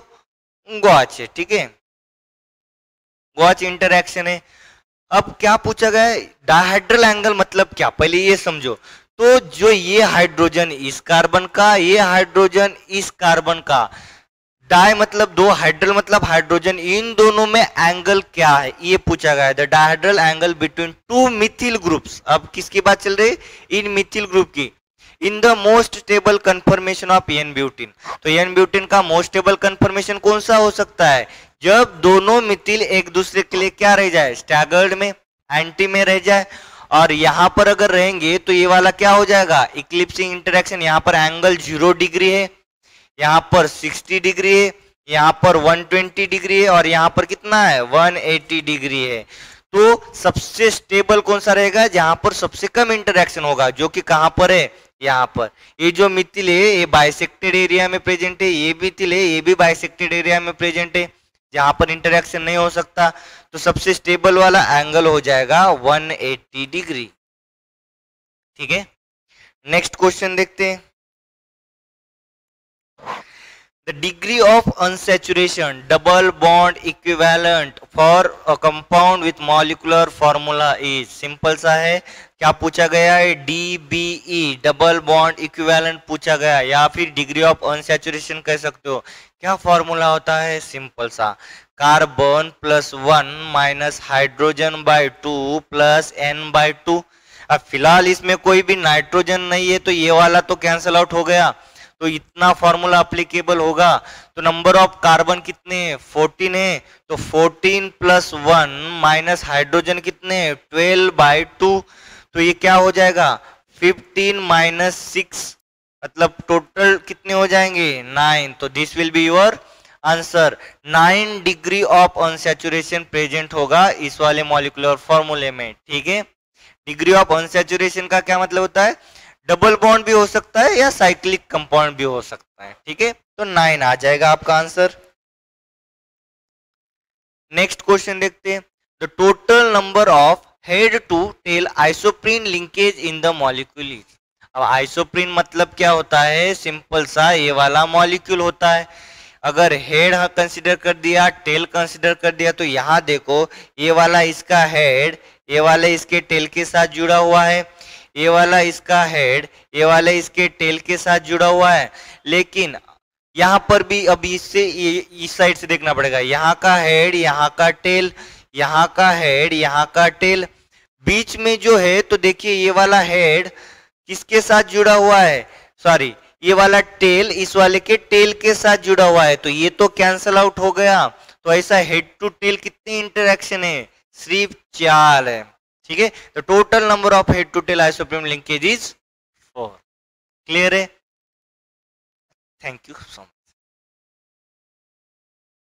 गॉच है। ठीक है, गॉच इंटरैक्शन है। अब क्या पूछा गया है, डायहेड्रल एंगल मतलब क्या, पहले ये समझो। तो जो ये हाइड्रोजन इस कार्बन का, ये हाइड्रोजन इस कार्बन का, डाई मतलब दो, हाइड्रल मतलब हाइड्रोजन, इन दोनों में एंगल क्या है ये पूछा गया है। The dihedral angle between two Mithil groups. अब किसकी बात चल रही है, इन मिथिल ग्रुप की। In the most stable conformation of n butene. तो एन ब्यूटीन का मोस्ट स्टेबल कन्फर्मेशन कौन सा हो सकता है, जब दोनों मिथिल एक दूसरे के लिए क्या रह जाए, स्टैगर्ड में, एंटी में रह जाए। और यहां पर अगर रहेंगे तो ये वाला क्या हो जाएगा, इक्लिप्सिंग इंटरेक्शन। यहां पर एंगल 0 डिग्री है, यहां पर 60 डिग्री है, यहां पर 120 डिग्री है, और यहां पर कितना है 180 डिग्री है। तो सबसे स्टेबल कौन सा रहेगा, जहां पर सबसे कम इंटरेक्शन होगा, जो कि कहां पर है, यहाँ पर। ये जो मिथिल है ये बाइसेक्टेड एरिया में प्रेजेंट है, ये मिथिल है ये भी बाइसेक्टेड एरिया में प्रेजेंट है, जहां पर इंटरेक्शन नहीं हो सकता। तो सबसे स्टेबल वाला एंगल हो जाएगा 180 डिग्री। ठीक है, नेक्स्ट क्वेश्चन देखते हैं। The degree of unsaturation double bond equivalent for a compound with molecular formula is, simple सा है। क्या पूछा गया है, DBE डबल बॉन्ड इक्विवेलेंट पूछा गया, या फिर डिग्री ऑफ अनसैचुरेशन कह सकते हो। क्या फॉर्मूला होता है, सिंपल सा, carbon +1 minus hydrogen bye 2 plus n/2। अब फिलहाल इसमें कोई भी नाइट्रोजन नहीं है तो ये वाला तो कैंसल आउट हो गया, तो इतना फॉर्मूला अप्लीकेबल होगा। तो नंबर ऑफ कार्बन कितने 14 है, तो 14 + 1 माइनस हाइड्रोजन कितने 12/2, तो ये क्या हो जाएगा 15 - 6, मतलब टोटल कितने हो जाएंगे 9। तो this will be your answer. 9 degree of unsaturation present होगा इस वाले मॉलिक्यूलर फॉर्मूले में। ठीक है, डिग्री ऑफ अनसैचुरेशन का क्या मतलब होता है, डबल बॉन्ड भी हो सकता है या साइक्लिक कंपाउंड भी हो सकता है। ठीक है, तो 9 आ जाएगा आपका आंसर। नेक्स्ट क्वेश्चन देखते हैं। The total number of head to tail isoprene linkage in the molecule is. अब आइसोप्रीन मतलब क्या होता है, सिंपल सा ये वाला मॉलिक्यूल होता है। अगर हेड कंसिडर कर दिया, टेल कंसिडर कर दिया, तो यहाँ देखो ये वाला इसका हेड, ये वाला इसके टेल के साथ जुड़ा हुआ है, ये वाला इसका हेड, ये वाला इसके टेल के साथ जुड़ा हुआ है। लेकिन यहाँ पर भी अभी इससे इस साइड से देखना पड़ेगा, यहाँ का हेड, यहाँ का टेल, यहाँ का हेड, यहाँ का टेल, बीच में जो है तो देखिए ये वाला हेड किसके साथ जुड़ा हुआ है, सॉरी ये वाला टेल इस वाले के टेल के साथ जुड़ा हुआ है, तो ये तो कैंसल आउट हो गया। तो ऐसा हेड टू टेल कितनी इंटरेक्शन है, सिर्फ 4 है। ठीक है, तो total number of head to tail isoprene linkage is 4। Clear है? Thank you so much.